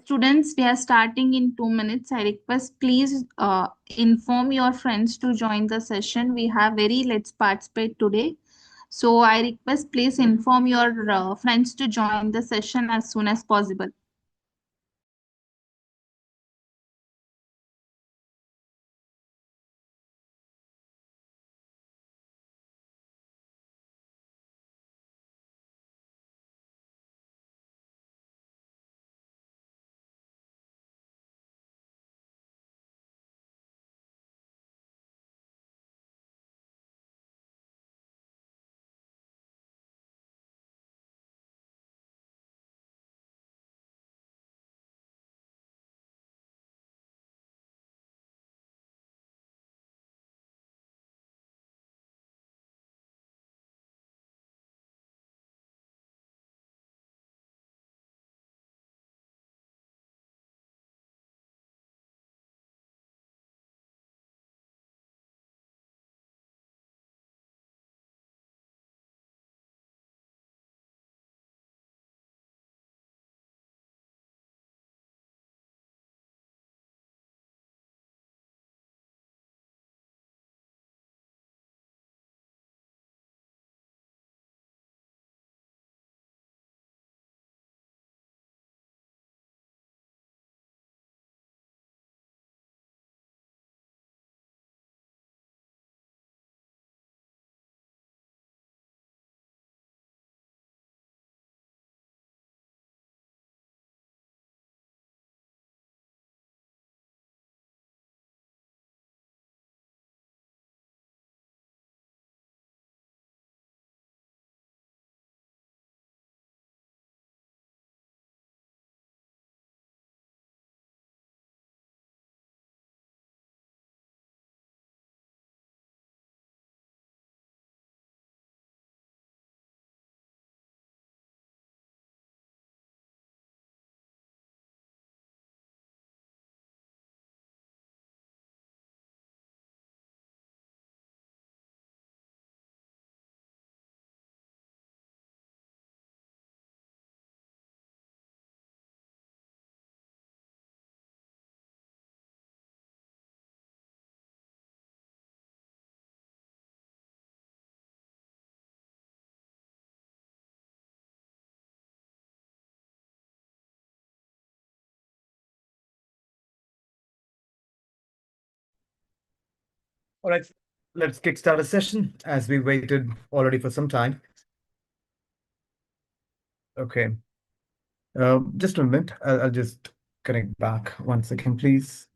Students, we are starting in 2 minutes. I request please inform your friends to join the session. We have very let's participate today. So I request please inform your friends to join the session as soon as possible. All right, let's kickstart a session as we waited already for some time. Okay, just a minute. I'll just connect back 1 second, please.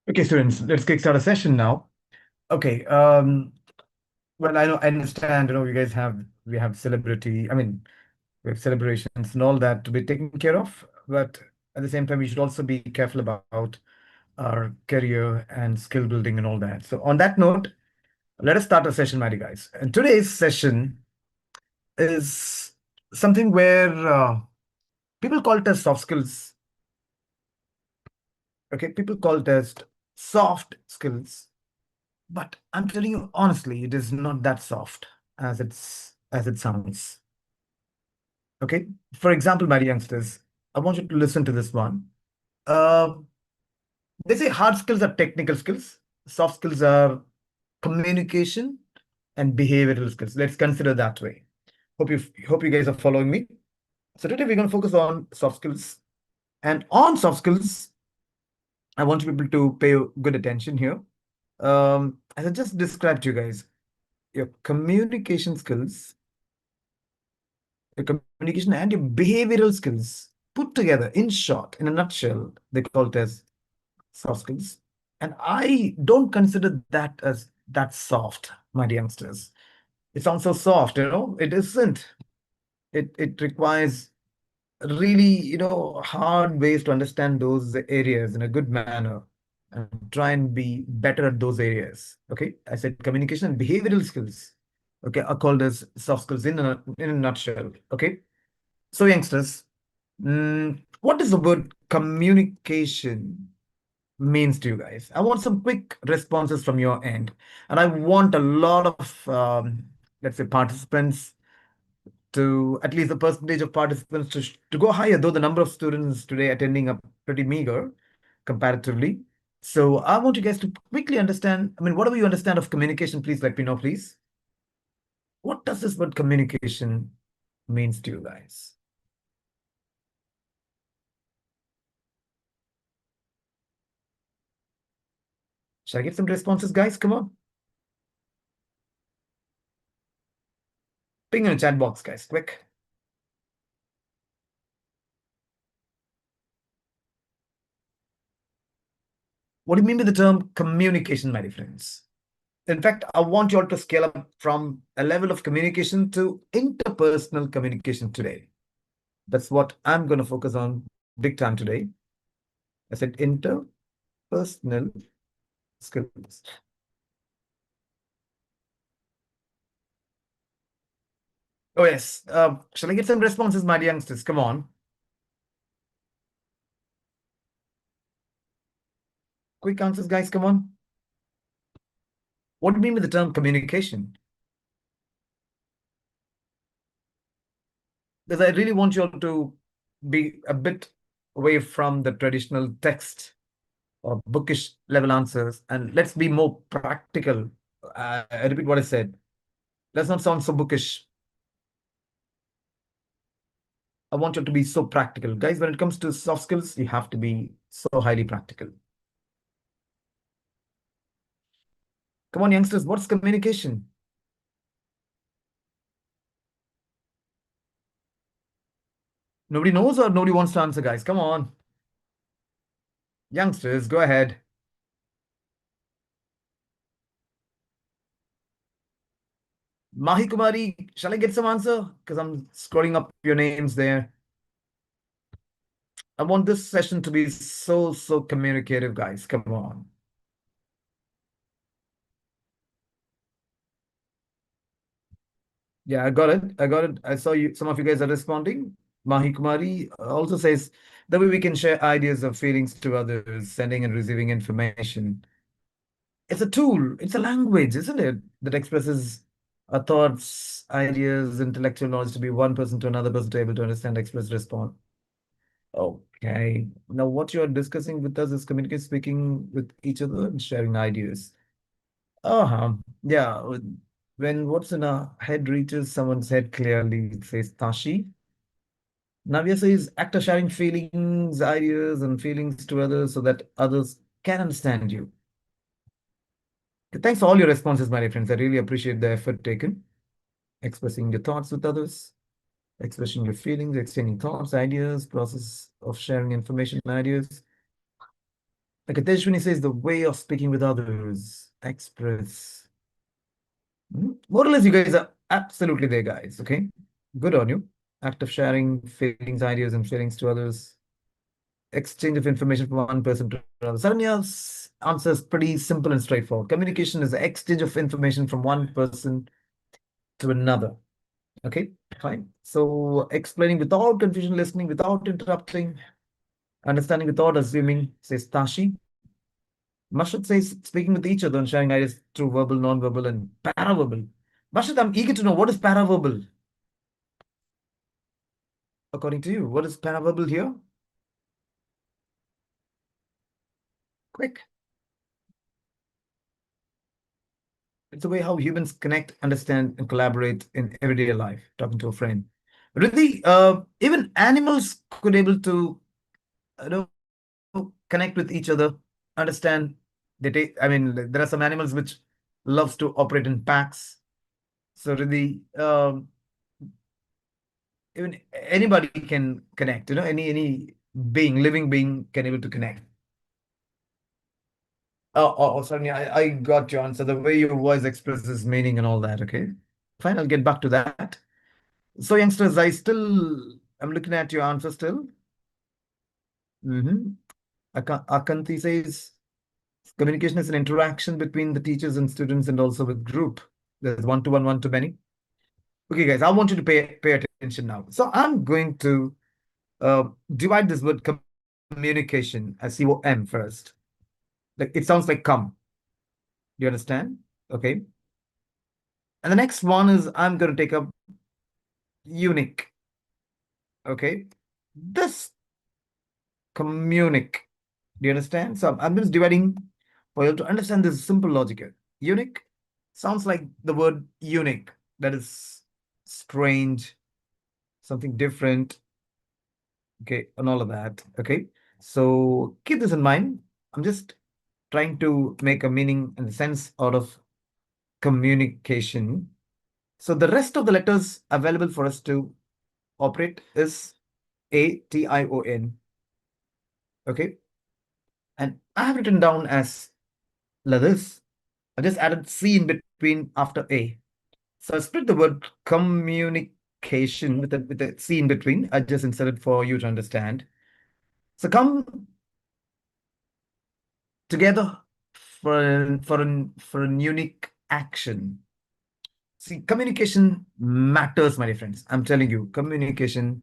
Okay, students, let's kickstart a session now. Okay, well, I understand, you guys we have celebrity, we have celebrations and all that to be taken care of, but at the same time, we should also be careful about our career and skill building and all that. So, on that note, let us start our session, mighty guys. And today's session is something where people call it as soft skills. Okay, people call it as soft skills, but I'm telling you honestly, it is not that soft as it sounds. Okay, for example, my youngsters, I want you to listen to this one. Uh, they say hard skills are technical skills, soft skills are communication and behavioral skills. Let's consider that way. Hope you guys are following me. So today we're going to focus on soft skills, and on soft skills, I want people to pay good attention here. As I just described to you guys, your communication skills, your communication and your behavioral skills put together, in short, in a nutshell, they call it as soft skills. And I don't consider that as that soft, my dear youngsters. It sounds so soft, it isn't. It requires really, hard ways to understand those areas in a good manner and try and be better at those areas. Okay, I said communication and behavioral skills. Okay, are called as soft skills in a nutshell. Okay, so youngsters, what does the word communication means to you guys? I want some quick responses from your end, and I want a lot of let's say participants to at least the percentage of participants to go higher, though the number of students today attending are pretty meager comparatively. So I want you guys to quickly understand. I mean, whatever you understand of communication, please let me know, please. What does this word communication means to you guys? Shall I get some responses, guys? Come on. Ping in the chat box, guys, quick. What do you mean by the term communication, my dear friends? In fact, I want you all to scale up from a level of communication to interpersonal communication today. That's what I'm going to focus on big time today. I said interpersonal skills. Oh, yes. Shall I get some responses, my youngsters? Come on. Quick answers, guys. Come on. What do you mean with the term communication? Because I really want you all to be a bit away from the traditional text or bookish level answers, and let's be more practical. I repeat what I said. Let's not sound so bookish. I want you to be so practical. Guys, when it comes to soft skills, you have to be so highly practical. Come on, youngsters, what's communication? Nobody knows or nobody wants to answer, guys? Come on. Youngsters, go ahead. Mahi Kumari, shall I get some answer? Because I'm scrolling up your names there. I want this session to be so communicative, guys. Come on. Yeah, I got it. I got it. I saw you. Some of you guys are responding. Mahi Kumari also says the way we can share ideas or feelings to others, sending and receiving information. It's a tool. It's a language, isn't it? That expresses our thoughts, ideas, intellectual knowledge to be one person to another person to able to understand, express, respond. Okay. Now, what you're discussing with us is communicating, speaking with each other, and sharing ideas. Uh-huh. Yeah. When what's in our head reaches someone's head clearly, it says Tashi. Navya says act of sharing feelings, ideas, and feelings to others so that others can understand you. Thanks for all your responses, my dear friends. I really appreciate the effort taken. Expressing your thoughts with others, expressing your feelings, exchanging thoughts, ideas, process of sharing information and ideas. Like Tejshwini says, the way of speaking with others, express. More or less, you guys are absolutely there, guys. Okay, good on you. Act of sharing feelings, ideas, and feelings to others. exchange of information from one person to another. Saranya's answer is pretty simple and straightforward. Communication is the exchange of information from one person to another. Okay, fine. So explaining without confusion, listening without interrupting, understanding without assuming, says Tashi. Mashad says speaking with each other and sharing ideas through verbal, non-verbal, and paraverbal. Mashad, I'm eager to know what is paraverbal according to you. What is paraverbal here? Quick. It's a way how humans connect, understand, and collaborate in everyday life. Talking to a friend. Really, even animals could able to, you know, connect with each other, understand. They take. I mean, there are some animals which loves to operate in packs. So really, even anybody can connect. Any being, living being, can able to connect. Oh, sorry, I got your answer. The way your voice expresses meaning and all that. Okay, fine. I'll get back to that. So, youngsters, I'm looking at your answer still. Mm-hmm. Akanti says communication is an interaction between the teachers and students and also with group. There's one-to-one, one-to-many. Okay, guys, I want you to pay attention now. So I'm going to uh, divide this word communication as COM first. Like it sounds like come. Do you understand? Okay. And the next one is I'm going to take up unique. Okay. This communic. Do you understand? So I'm just dividing for you to understand this simple logic here. Unique sounds like the word unique. That is strange, something different. Okay, and all of that. Okay. So keep this in mind. I'm just trying to make a meaning and sense out of communication. So the rest of the letters available for us to operate is ATION. Okay. And I have written down as this. I just added C in between after A. So I split the word communication with a C in between. I just inserted for you to understand. So come together for an unique action. See, communication matters, my dear friends. I'm telling you, communication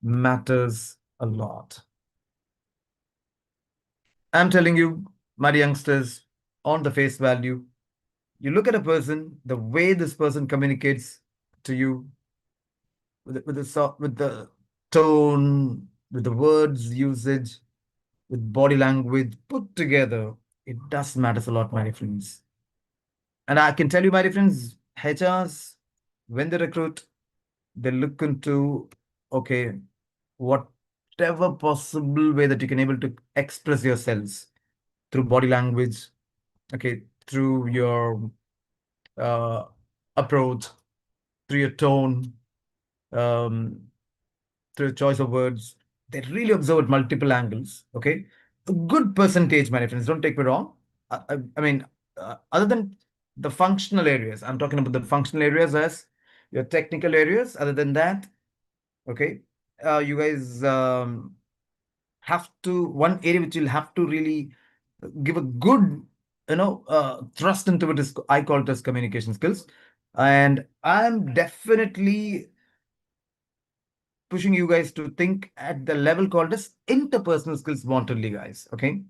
matters a lot. I'm telling you, my youngsters, on the face value, you look at a person, the way this person communicates to you, with the tone, with the words usage, with body language put together, it does matters a lot, my friends. And I can tell you, my friends, HRs, when they recruit, they look into, okay, whatever possible way that you can able to express yourselves through body language, okay, through your uh, approach, through your tone, um, through your choice of words. They really observe at multiple angles. Okay, a good percentage, my friends. Don't take me wrong. I mean, other than the functional areas, I'm talking about the functional areas as your technical areas. Other than that, okay, you guys have to one area which you'll have to really give a good thrust into it is I call it as communication skills, and I'm definitely pushing you guys to think at the level called as interpersonal skills wantonly, guys. Okay,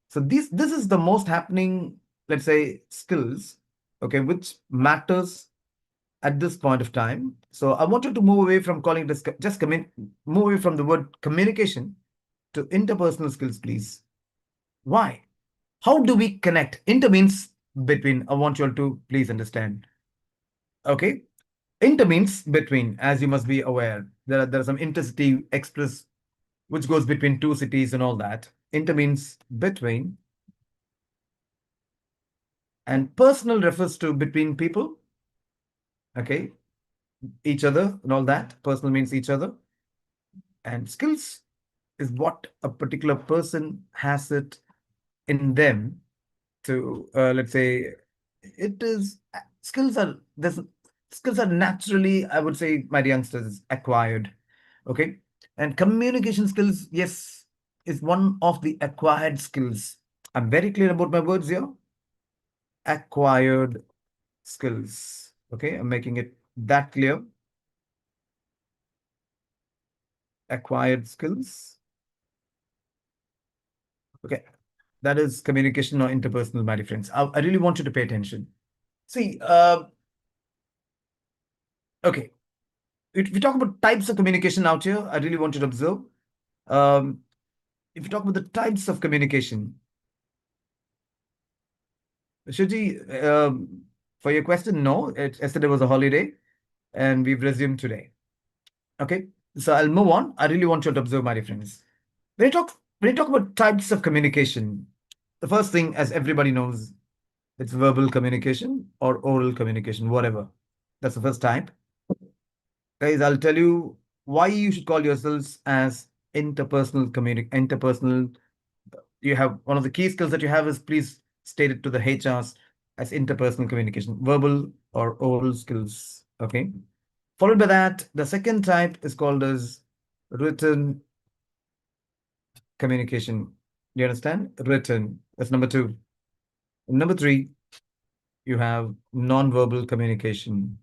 so this is the most happening, let's say, skills, okay, which matters at this point of time. So I want you to move away from calling this just move away from the word communication to interpersonal skills, please. Why? How do we connect? Inter means between. I want you all to please understand. Okay. Inter means between, as you must be aware. There are some intercity express which goes between two cities and all that. Inter means between, and personal refers to between people. Okay. Each other and all that. Personal means each other. And skills is what a particular person has it in them to let's say it is skills are this skills are naturally, I would say, my youngsters, acquired. Okay. And communication skills, yes, is one of the acquired skills. I'm very clear about my words here. Acquired skills. Okay, I'm making it that clear. Acquired skills. Okay, that is communication or interpersonal, my friends. I really want you to pay attention. See, okay, if we talk about types of communication out here, I really want you to observe. Um, if you talk about the types of communication, Shuji, for your question, no, yesterday was a holiday and we've resumed today. Okay, so I'll move on. I really want you to observe, my friends. When you talk about types of communication, the first thing, as everybody knows, it's verbal communication or oral communication, whatever. That's the first type. Guys, I'll tell you why you should call yourselves as interpersonal. You have one of the key skills that you have is please state it to the HRs as interpersonal communication, verbal or oral skills. Okay. Followed by that, the second type is called as written communication. You understand? Written. That's number two. Number three, you have non-verbal communication.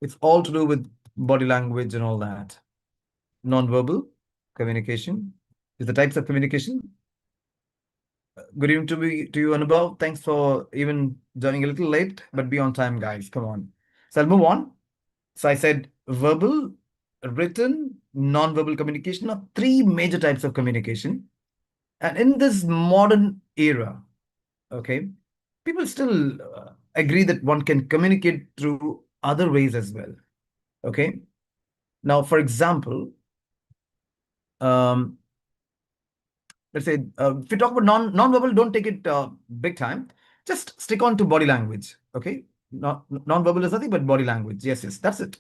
It's all to do with body language and all that. Non-verbal communication is the types of communication. Good evening to you, Anubhav. Thanks for even joining a little late, but be on time, guys. Come on. So I'll move on. So I said verbal, written, non-verbal communication are three major types of communication. And in this modern era, okay, people still agree that one can communicate through other ways as well. Okay. Now, for example, um, let's say if you talk about non-verbal, don't take it big time. Just stick on to body language. Okay. Non-verbal is nothing but body language. Yes, yes, that's it.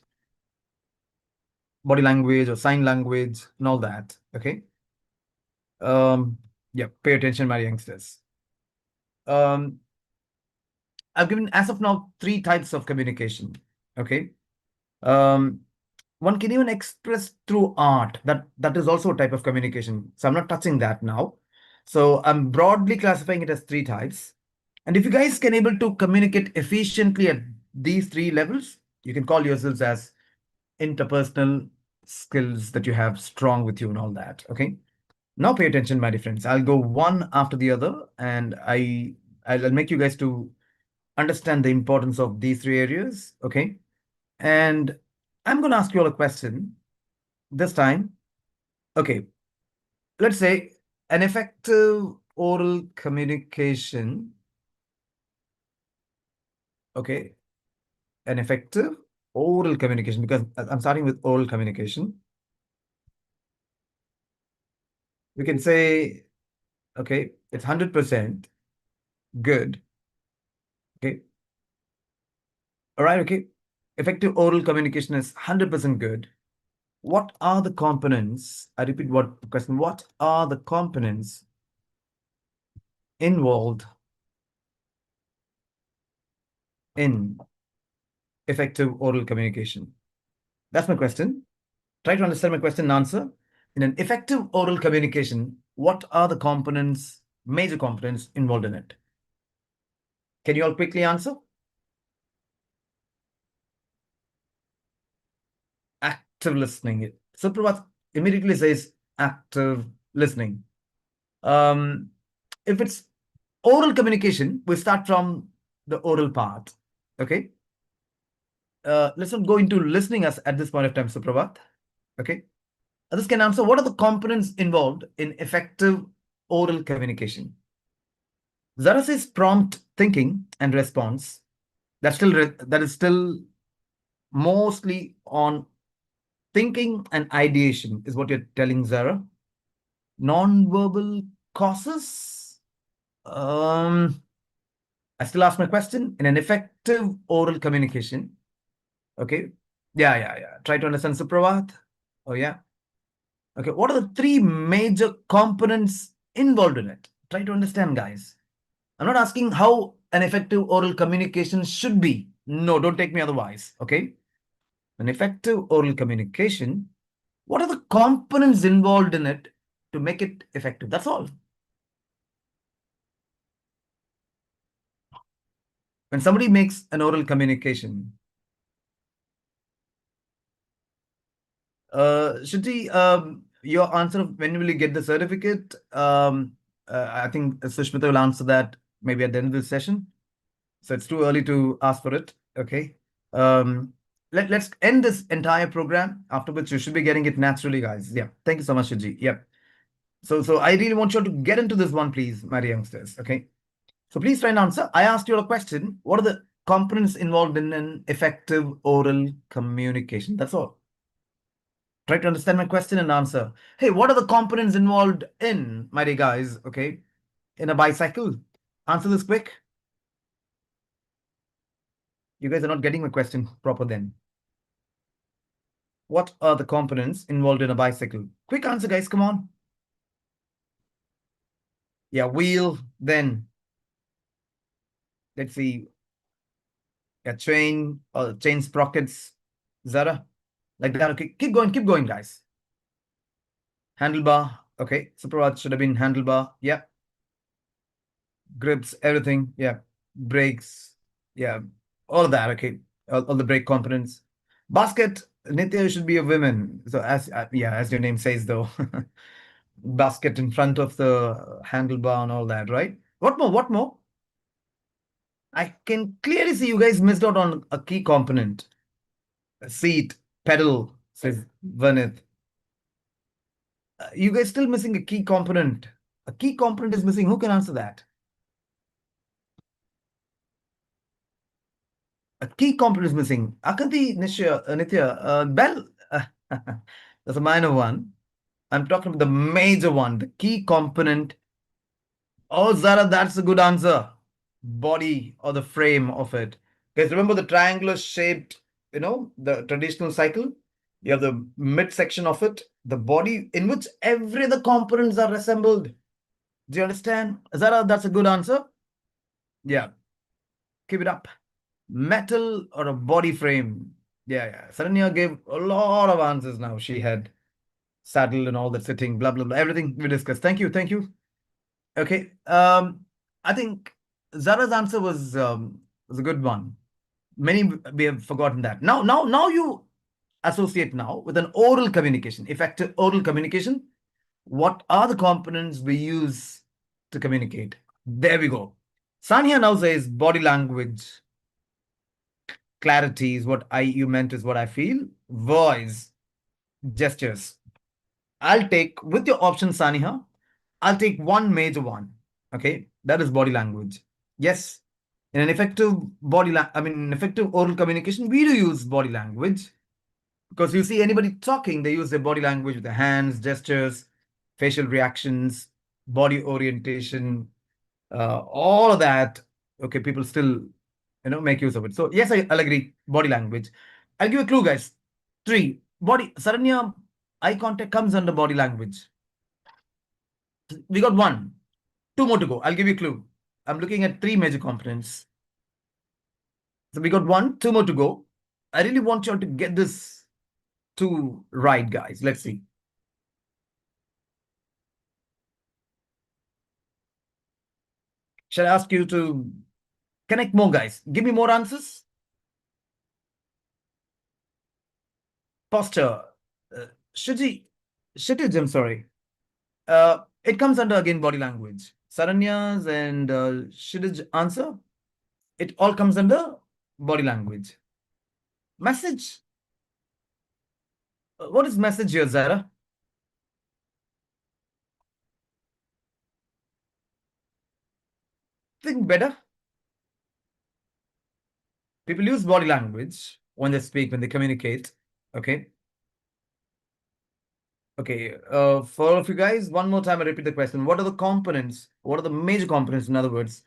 Body language or sign language and all that. Okay. Um, yeah, pay attention, my youngsters. Um, I've given as of now three types of communication. Okay. Um, one can even express through art. That is also a type of communication. So I'm not touching that now. So I'm broadly classifying it as three types. And if you guys can able to communicate efficiently at these three levels, you can call yourselves as interpersonal skills that you have strong with you and all that. Okay. Now pay attention, my dear friends. I'll go one after the other, and I'll make you guys to understand the importance of these three areas. Okay. And I'm going to ask you all a question this time. Okay. Let's say an effective oral communication. Okay. An effective oral communication, because I'm starting with oral communication. We can say, okay, it's 100% good. Okay. All right. Okay. Effective oral communication is 100% good. What are the components? I repeat what question. What are the components involved in effective oral communication? That's my question. Try to understand my question and answer. In an effective oral communication, what are the components, major components involved in it? Can you all quickly answer? Active listening. Suprabhat immediately says active listening. Um, if it's oral communication, we start from the oral part. Okay. Let's not go into listening us at this point of time, Suprabhat. Okay. Others can answer what are the components involved in effective oral communication. Zara says prompt thinking and response. That is still mostly on thinking and ideation, is what you're telling, Zara. Non-verbal causes. I still ask my question. In an effective oral communication, okay. Yeah. Try to understand, Supravat. Oh, yeah. Okay. What are the three major components involved in it? Try to understand, guys. I'm not asking how an effective oral communication should be. No, don't take me otherwise. Okay. An effective oral communication, What are the components involved in it to make it effective? That's all. When somebody makes an oral communication, Shruti, your answer of when will you get the certificate? I think Sushmita will answer that maybe at the end of the session. So it's too early to ask for it. Okay. Um, let's end this entire program, after which you should be getting it naturally, guys. Yeah. Thank you so much, Shruti. Yep. So I really want you to get into this one, please, my youngsters. Okay. So please try and answer. I asked you a question. What are the components involved in an effective oral communication? That's all. Try to understand my question and answer. Hey, what are the components involved in, my dear guys, okay, in a bicycle? Answer this quick. You guys are not getting my question proper then. What are the components involved in a bicycle? Quick answer, guys, come on. Yeah, wheel, then let's see, yeah, chain, chain sprockets, Zara, like that. Okay, keep going, guys. Handlebar, okay, Supravat should have been handlebar, yeah. Grips, everything, yeah. Brakes, yeah, all of that, okay. All the brake components. Basket, Nitya should be a woman. So as yeah, as your name says though. Basket in front of the handlebar and all that, right? What more? What more? I can clearly see you guys missed out on a key component. A seat, pedal, says Vanith. You guys still missing a key component. A key component is missing. Who can answer that? A key component is missing. Akanti, Nishya, Nitya, Bell. That's a minor one. I'm talking about the major one, the key component. Oh, Zara, that's a good answer. Body or the frame of it. Guys, remember the triangular shaped, the traditional cycle? You have the midsection of it, the body in which every other components are assembled. Do you understand? Zara, that's a good answer. Yeah, keep it up. Metal or a body frame. Yeah, yeah. Saranya gave a lot of answers now. She had saddle and all that sitting, blah, blah, blah. Everything we discussed. Thank you. Thank you. Okay. I think Zara's answer was a good one. Many we have forgotten that. Now you associate now with an oral communication, effective oral communication. What are the components we use to communicate? There we go. Sania now says body language, clarity is what I you meant is what I feel. Voice, gestures. I'll take with your option, Saniha. I'll take one major one. Okay, that is body language. Yes, in an effective in effective oral communication, we do use body language because you see anybody talking, they use their body language with their hands, gestures, facial reactions, body orientation, all of that. Okay, people still make use of it. So yes, I'll agree. Body language. I'll give a clue, guys. Three body. Saranya, eye contact comes under body language. We got one. Two more to go. I'll give you a clue. I'm looking at three major components. So we got one, two more to go. I really want you all to get this two right, guys. Let's see. Shall I ask you to connect more, guys? Give me more answers. Posture. Uh, Shiji, Shitij, I'm sorry. It comes under again body language. Saranya's and Shitij answer. It all comes under body language. Message. What is message here, Zara? Think better. People use body language when they speak, when they communicate. Okay. Okay. For all of you guys, one more time, I repeat the question. What are the components? What are the major components, in other words,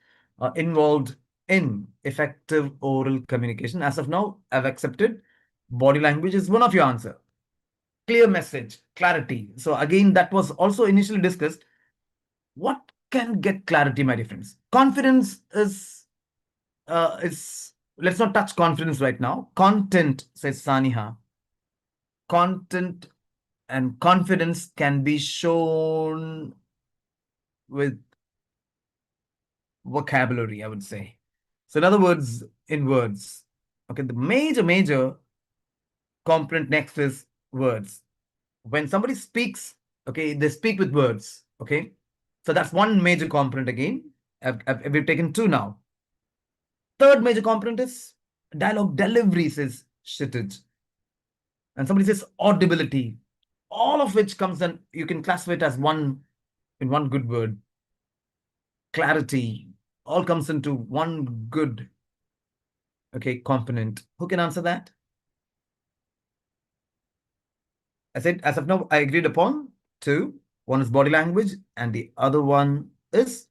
involved in effective oral communication? As of now, I've accepted body language is one of your answer. Clear message, clarity. So again, that was also initially discussed. What can get clarity, my dear friends? Confidence is let's not touch confidence right now. Content, says Saniha. Content And confidence can be shown with vocabulary, I would say. So, in other words, in words. Okay, the major component next is words. When somebody speaks, okay, they speak with words. Okay, so that's one major component again. We've taken two now. Third major component is dialogue delivery, says Shittage. And somebody says audibility. All of which comes and you can classify it as one in one good word. Clarity. All comes into one good, okay, component. Who can answer that? I said, as of now, I agreed upon two. One is body language, and the other one is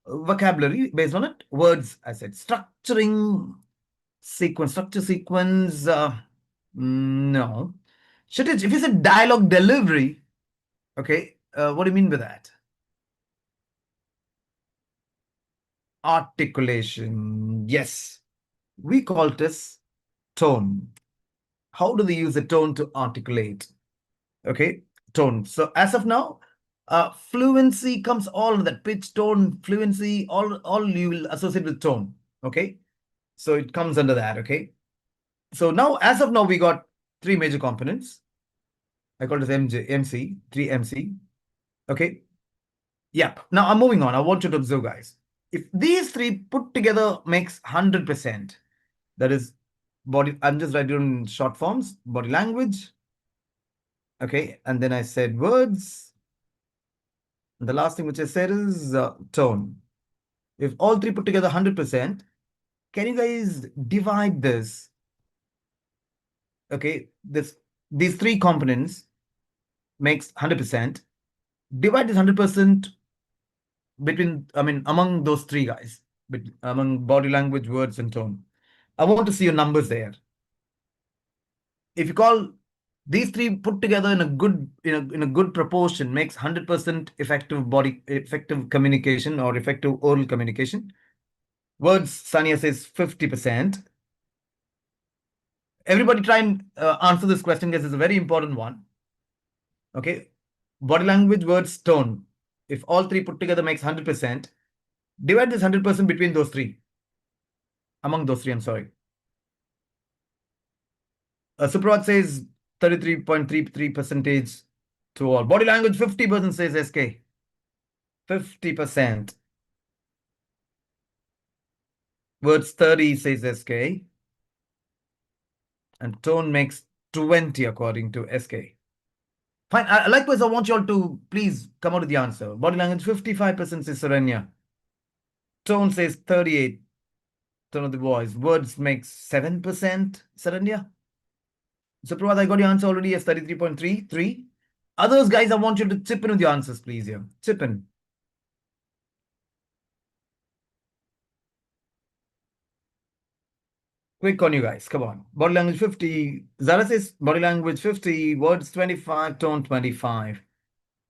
vocabulary based on it. Words, I said, structuring sequence, structure sequence. No. Kshitij, if you said dialogue delivery, okay, what do you mean by that? Articulation. Yes. We call it as tone. How do they use the tone to articulate? Okay, tone. So as of now, fluency comes all in that pitch, tone, fluency, all you will associate with tone. Okay, so it comes under that. Okay, so now as of now we got three major components. I call it MC, 3MC. Okay, yep. Now I'm moving on. I want you to observe, guys. If these three put together makes 100%, that is body. I'm just writing in short forms: body language. Okay, and then I said words. The last thing which I said is tone. If all three put together 100%, can you guys divide this? Okay, these three components makes 100%. Divide this 100% between, I mean, among those three guys, among body language, words, and tone. I want to see your numbers there. If you call these three put together in a good in a good proportion makes 100% effective communication or effective oral communication. Words, Sania says 50%. Everybody try and answer this question because it's a very important one. Okay. Body language, words, tone. If all three put together makes 100%, divide this 100% between those three. Among those three, I'm sorry. Suprabhat says 33.33 percentage to all. Body language, 50% says SK. 50%. Words, 30 says SK. And tone makes 20 according to SK. Fine. Likewise, I want you all to please come out with the answer. Body language, 55% says Saranya. Tone says 38. Tone of the voice. Words makes 7%. Saranya. So, Prabhat, I got your answer already as 33.33. Others, guys, I want you to chip in with your answers, please. Here. Chip in. Quick on you guys. Come on. Body language 50. Zara says body language 50. Words 25. Tone 25.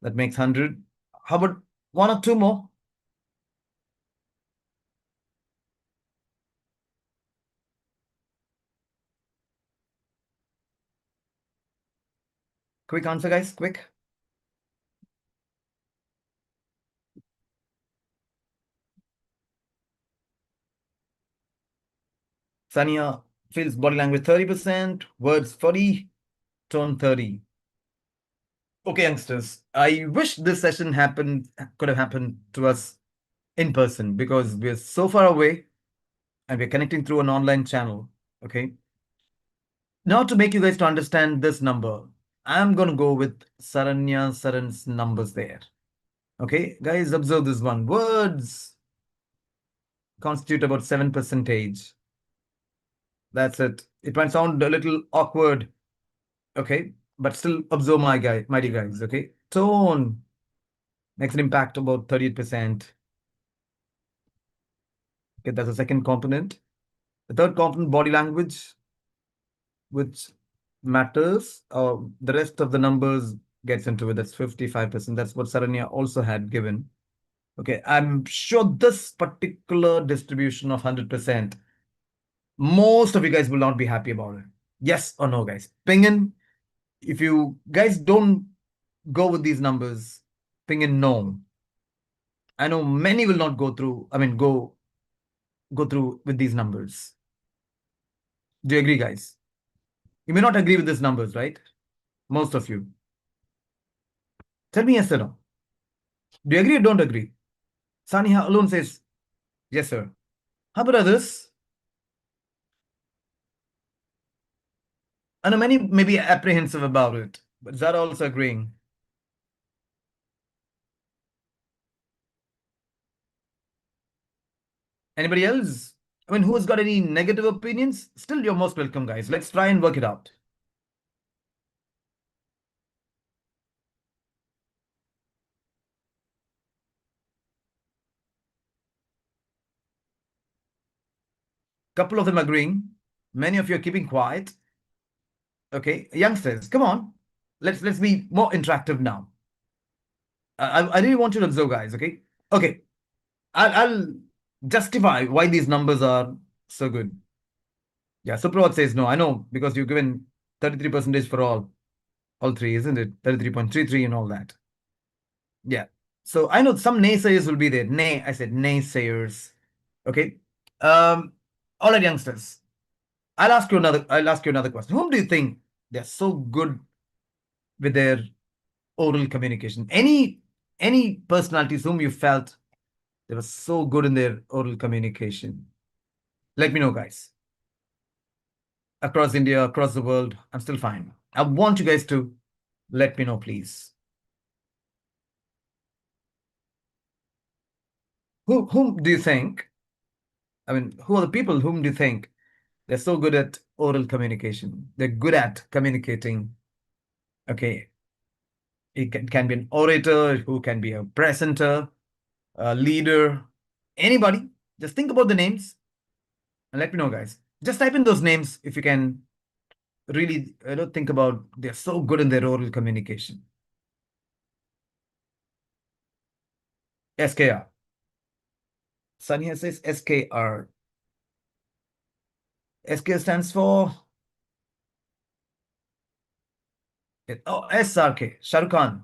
That makes 100. How about one or two more? Quick answer, guys. Quick. Sania feels body language 30%. Words 40. Tone 30. Okay, youngsters. I wish this session could have happened to us in person because we're so far away and we're connecting through an online channel. Okay. Now to make you guys to understand this number, I'm gonna go with Saran's numbers there. Okay, guys, observe this one. Words constitute about 7%. That's it. It might sound a little awkward, okay, but still observe my dear guys. Okay, tone makes an impact about 38%. Okay, that's the second component. The third component, body language, which matters. The rest of the numbers gets into it. That's 55%. That's what Saranya also had given. Okay, I'm sure this particular distribution of 100%, most of you guys will not be happy about it. Yes or no, guys? Ping in if you guys don't go with these numbers, ping in no. I know many will not go through, I mean, go through with these numbers. Do you agree, guys? You may not agree with these numbers, right? Most of you. Tell me yes or no. Do you agree or don't agree? Saniha alone says, yes, sir. How about others? I know many may be apprehensive about it, but Zara also agreeing. Anybody else? I mean, who's got any negative opinions? Still, you're most welcome, guys. Let's try and work it out. Couple of them agreeing. Many of you are keeping quiet. Okay, youngsters, come on. Let's be more interactive now. I really want you to observe, guys. Okay. I'll justify why these numbers are so good. Yeah, Supravad says no. I know because you've given 33% for all three, isn't it? 33.33 and all that. Yeah. So I know some naysayers will be there. Nay, I said naysayers. Okay. Um, all right, youngsters. I'll ask you another question. Whom do you think they're so good with their oral communication? Any personalities whom you felt they were so good in their oral communication? Let me know, guys. Across India, across the world, I'm still fine. I want you guys to let me know, please. Whom do you think? I mean, who are the people whom do you think they're so good at oral communication? They're good at communicating. Okay, it can be an orator, who can be a presenter, a leader, anybody. Just think about the names and let me know, guys. Just type in those names if you can really think about they're so good in their oral communication. SKR. Sania says SKR. SK stands for SRK. Shahrukh Khan.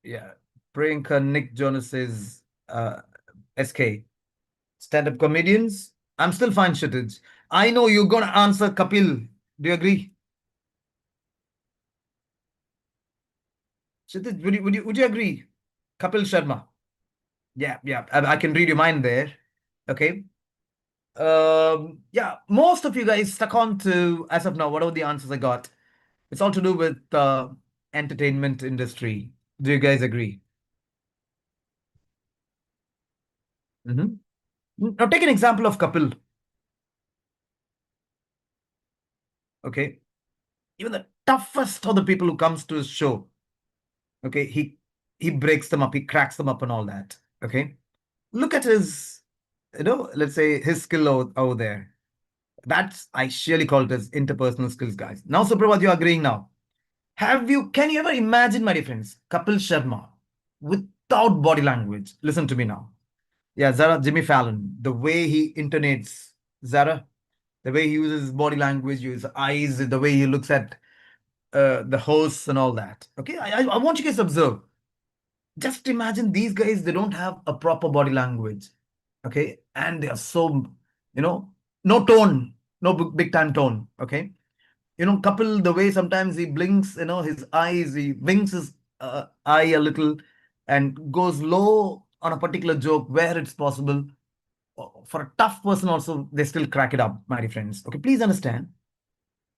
Yeah. Priyanka Nick Jonas is SK. Stand-up comedians. I'm still fine, Kshitij. I know you're gonna answer Kapil. Do you agree? Kshitij, would you agree? Kapil Sharma. Yeah. I can read your mind there. Okay. Yeah, most of you guys stuck on to, as of now, whatever the answers I got, it's all to do with entertainment industry. Do you guys agree? Mhm. Now take an example of Kapil. Okay, even the toughest of the people who comes to his show. Okay, he breaks them up, he cracks them up, and all that. Okay, look at his, let's say his skill over there. That's I surely call it as interpersonal skills, guys. Now, Suprabhat, you're agreeing now. Can you ever imagine, my dear friends, Kapil Sharma without body language? Listen to me now. Yeah, Zara, Jimmy Fallon, the way he intonates, Zara, the way he uses his body language, his eyes, the way he looks at the hosts and all that. Okay, I want you guys to observe. Just imagine these guys, they don't have a proper body language. Okay, and they are so, you know, no tone, no big time tone. Okay, Kapil, the way sometimes he blinks, his eyes, he winks his eye a little and goes low on a particular joke where it's possible. For a tough person, also, they still crack it up, my dear friends. Okay, please understand.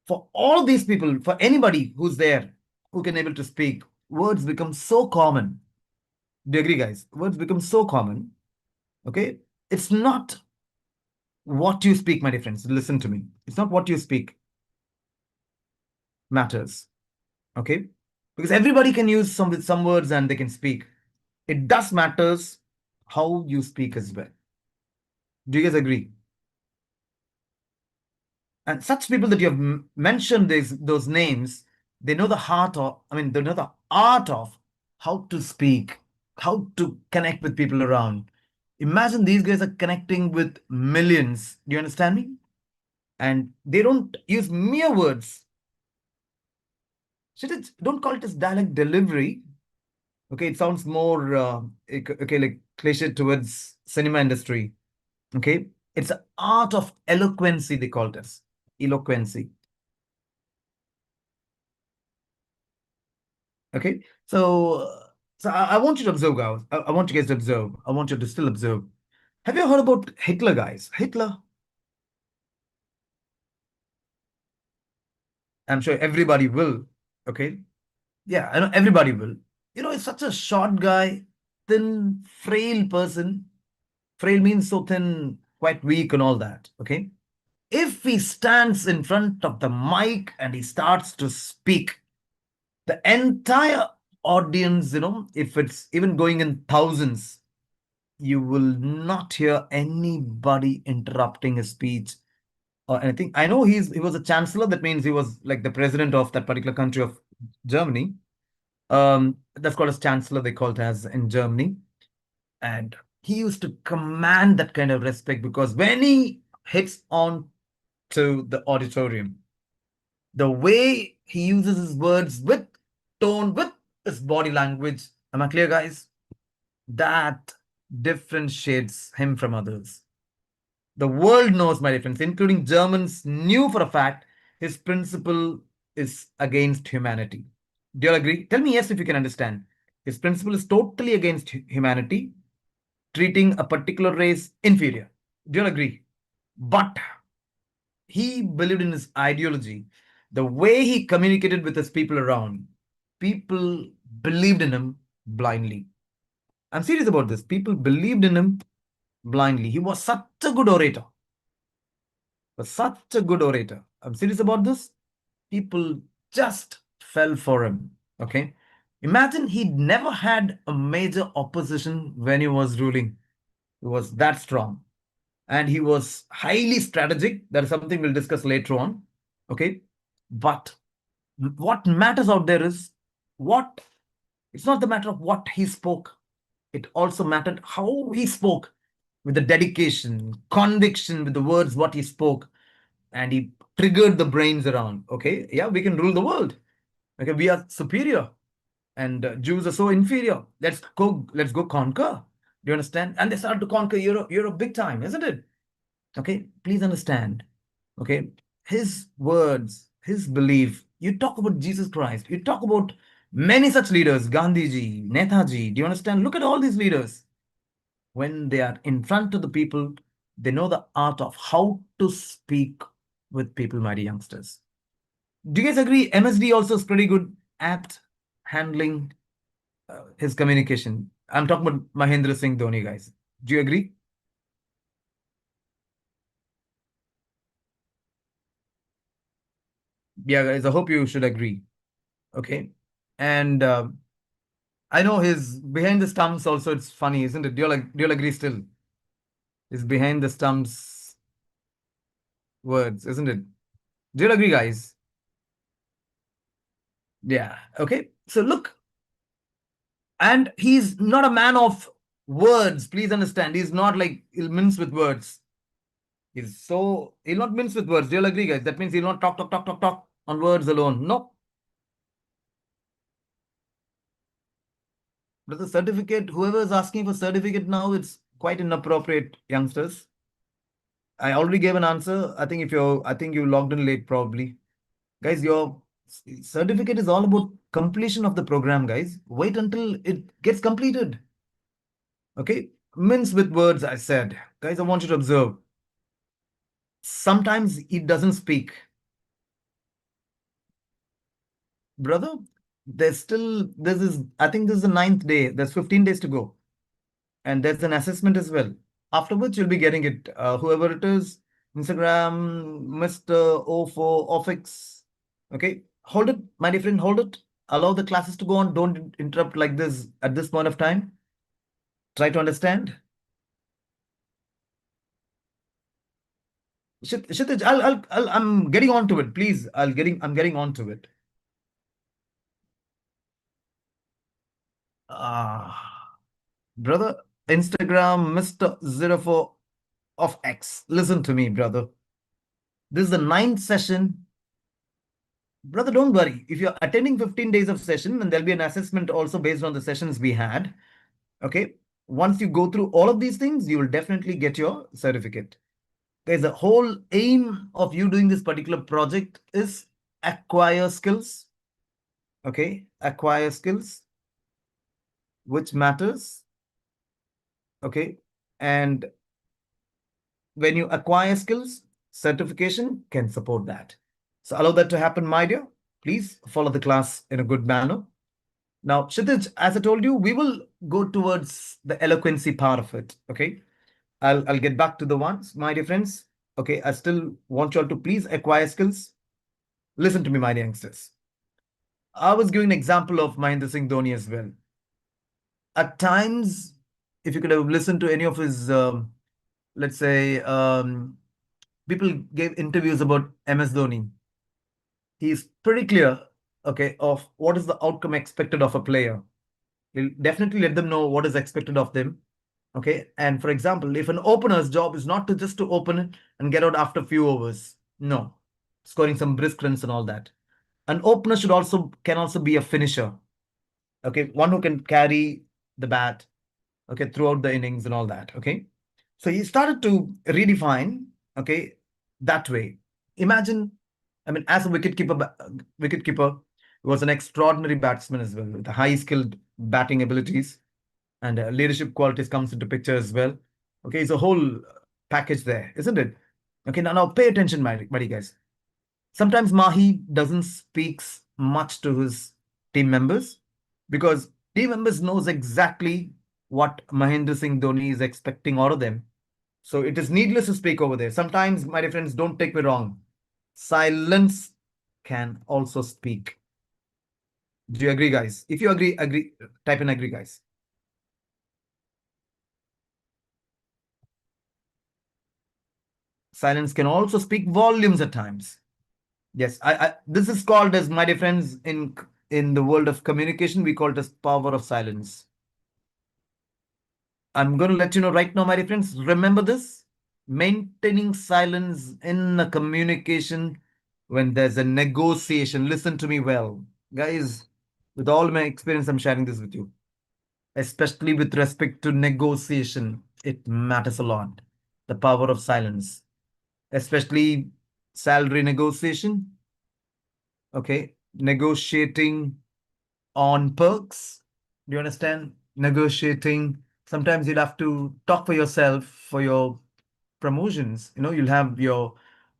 For all these people, for anybody who's there, who can able to speak, words become so common. Do you agree, guys? Words become so common. Okay, it's not what you speak, my dear friends. Listen to me. It's not what you speak matters. Okay, because everybody can use some words and they can speak. It does matters how you speak as well. Do you guys agree? And such people that you have mentioned those names, they know the they know the art of how to speak, how to connect with people around. Imagine these guys are connecting with millions. Do you understand me? And they don't use mere words. Don't call it as dialect delivery. Okay, it sounds more okay, like cliche towards cinema industry. Okay, it's an art of eloquency. They call it as eloquency. Okay, so I want you to observe, guys. I want you guys to observe. I want you to still observe. Have you heard about Hitler, guys? Hitler. I'm sure everybody will. Okay, yeah, I know everybody will. He's such a short guy, thin, frail person. Frail means so thin, quite weak, and all that. Okay, if he stands in front of the mic and he starts to speak, the entire audience, if it's even going in thousands, you will not hear anybody interrupting his speech or anything. I know he was a chancellor. That means he was like the president of that particular country of Germany. That's called as chancellor. They call it as in Germany, and he used to command that kind of respect because when he hits on to the auditorium, the way he uses his words with tone, with his body language. Am I clear, guys? That differentiates him from others. The world knows my difference, including Germans knew for a fact his principle is against humanity. Do you all agree? Tell me yes if you can understand. His principle is totally against humanity, treating a particular race inferior. Do you all agree? But he believed in his ideology. The way he communicated with his people around, people believed in him blindly. I'm serious about this. People believed in him blindly. He was such a good orator. Was such a good orator. I'm serious about this. People just fell for him. Okay. Imagine he'd never had a major opposition when he was ruling. He was that strong. And he was highly strategic. That is something we'll discuss later on. Okay. But what matters out there is what it's not the matter of what he spoke, it also mattered how he spoke, with the dedication, conviction, with the words what he spoke, and he triggered the brains around. Okay, yeah, we can rule the world. Okay, we are superior, and Jews are so inferior. Let's go conquer. Do you understand? And they start to conquer Europe. Europe big time, isn't it? Okay, please understand. Okay, his words, his belief. You talk about Jesus Christ. You talk about many such leaders, Gandhiji, Netaji. Do you understand? Look at all these leaders. When they are in front of the people, they know the art of how to speak with people, my dear youngsters. Do you guys agree? MSD also is pretty good at handling his communication. I'm talking about Mahendra Singh Dhoni, guys. Do you agree? Yeah, guys, I hope you should agree. Okay. And I know his behind the stumps also, it's funny, isn't it? Do you agree still? His behind the stumps words, isn't it? Do you agree, guys? Yeah. Okay. So look, and he's not a man of words. Please understand. He's not like he'll mince with words. He'll not mince with words. Do you agree, guys? That means he'll not talk, talk, talk, talk, talk on words alone. No. But the certificate, whoever is asking for certificate now, it's quite inappropriate, youngsters. I already gave an answer. I think you logged in late probably. Guys, your certificate is all about completion of the program, guys. Wait until it gets completed. Okay? Mince with words, I said. Guys, I want you to observe. Sometimes it doesn't speak. Brother, I think this is the ninth day. There's 15 days to go. And there's an assessment as well. Afterwards, you'll be getting it. Whoever it is, Instagram, Mr. O4, Ofix. Okay, hold it, my dear friend, hold it. Allow the classes to go on. Don't interrupt like this at this point of time. Try to understand. Kshitij, I'm getting on to it. Please, I'm getting on to it. Ah, brother, Instagram, Mr. 04 of X. Listen to me, brother. This is the ninth session. Brother, don't worry. If you're attending 15 days of session, then there'll be an assessment also based on the sessions we had. Okay. Once you go through all of these things, you will definitely get your certificate. Guys, the whole aim of you doing this particular project is acquire skills. Okay. Acquire skills, which matters. Okay. And when you acquire skills, certification can support that. So allow that to happen, my dear. Please follow the class in a good manner. Now, Kshitij, as I told you, we will go towards the eloquency part of it. Okay. I'll get back to the ones, my dear friends. Okay. I still want you all to please acquire skills. Listen to me, my dear youngsters. I was giving an example of Mahendra Singh Dhoni as well. At times, if you could have listened to any of his, let's say, people gave interviews about MS Dhoni. He's pretty clear, okay, of what is the outcome expected of a player. He'll definitely let them know what is expected of them. Okay. And for example, if an opener's job is not to just to open it and get out after a few overs, no, scoring some brisk runs and all that. An opener should also can also be a finisher. Okay, one who can carry the bat, okay, throughout the innings and all that. Okay. So he started to redefine, okay, that way. Imagine, I mean, as a wicket keeper, he was an extraordinary batsman as well, with high skilled batting abilities, and leadership qualities comes into picture as well. Okay, it's a whole package there, isn't it? Okay, now pay attention, my buddy guys. Sometimes Mahi doesn't speaks much to his team members because team members knows exactly what Mahendra Singh Dhoni is expecting out of them. So it is needless to speak over there. Sometimes, my dear friends, don't take me wrong. Silence can also speak. Do you agree, guys? If you agree, agree. Type in agree, guys. Silence can also speak volumes at times. Yes, I this is called as, my dear friends, in the world of communication, we call it as power of silence. I'm going to let you know right now, my dear friends. Remember this: maintaining silence in a communication when there's a negotiation. Listen to me well, guys. With all my experience, I'm sharing this with you, especially with respect to negotiation. It matters a lot. The power of silence, especially salary negotiation. Okay, negotiating on perks. Do you understand? Negotiating. Sometimes you'll have to talk for yourself for your promotions. You know, you'll have your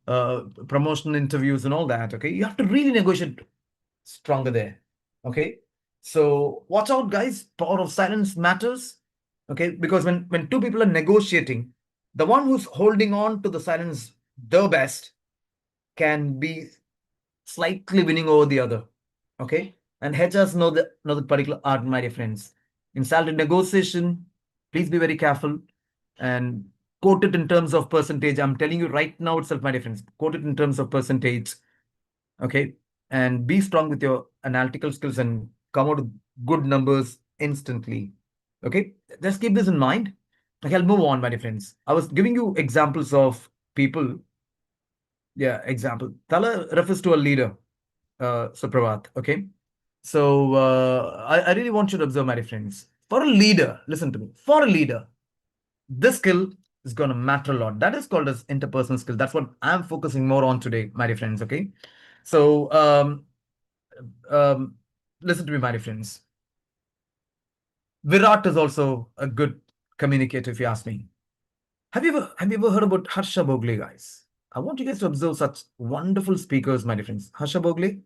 promotional interviews and all that. Okay, you have to really negotiate stronger there. Okay, so watch out, guys. Power of silence matters. Okay, because when two people are negotiating, the one who's holding on to the silence the best can be slightly winning over the other. Okay. And hedgers know the particular art, my dear friends. In salary negotiation, please be very careful and quote it in terms of percentage. I'm telling you right now itself, my dear friends. Quote it in terms of percentage. Okay. And be strong with your analytical skills and come out with good numbers instantly. Okay. Just keep this in mind. Okay, I'll move on, my dear friends. I was giving you examples of people. Yeah, example. Tala refers to a leader, Supravat. Okay. So I really want you to observe, my dear friends. For a leader, listen to me. For a leader, this skill is going to matter a lot. That is called as interpersonal skill. That's what I'm focusing more on today, my dear friends. Okay. So um, listen to me, my dear friends. Virat is also a good communicator, if you ask me. Have you ever heard about Harsha Bogle, guys? I want you guys to observe such wonderful speakers, my dear friends. Harsha Bogle.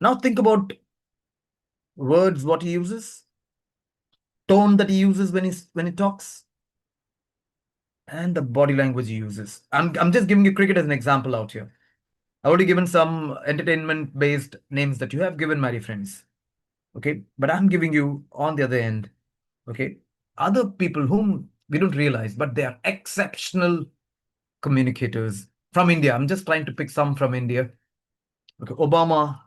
Now think about words, what he uses, tone that he uses when he talks, and the body language he uses. I'm just giving you cricket as an example out here. I've already given some entertainment based names that you have given, my dear friends. Okay, but I'm giving you on the other end. Okay, other people whom we don't realize, but they are exceptional communicators from India. I'm just trying to pick some from India. Okay, Obama.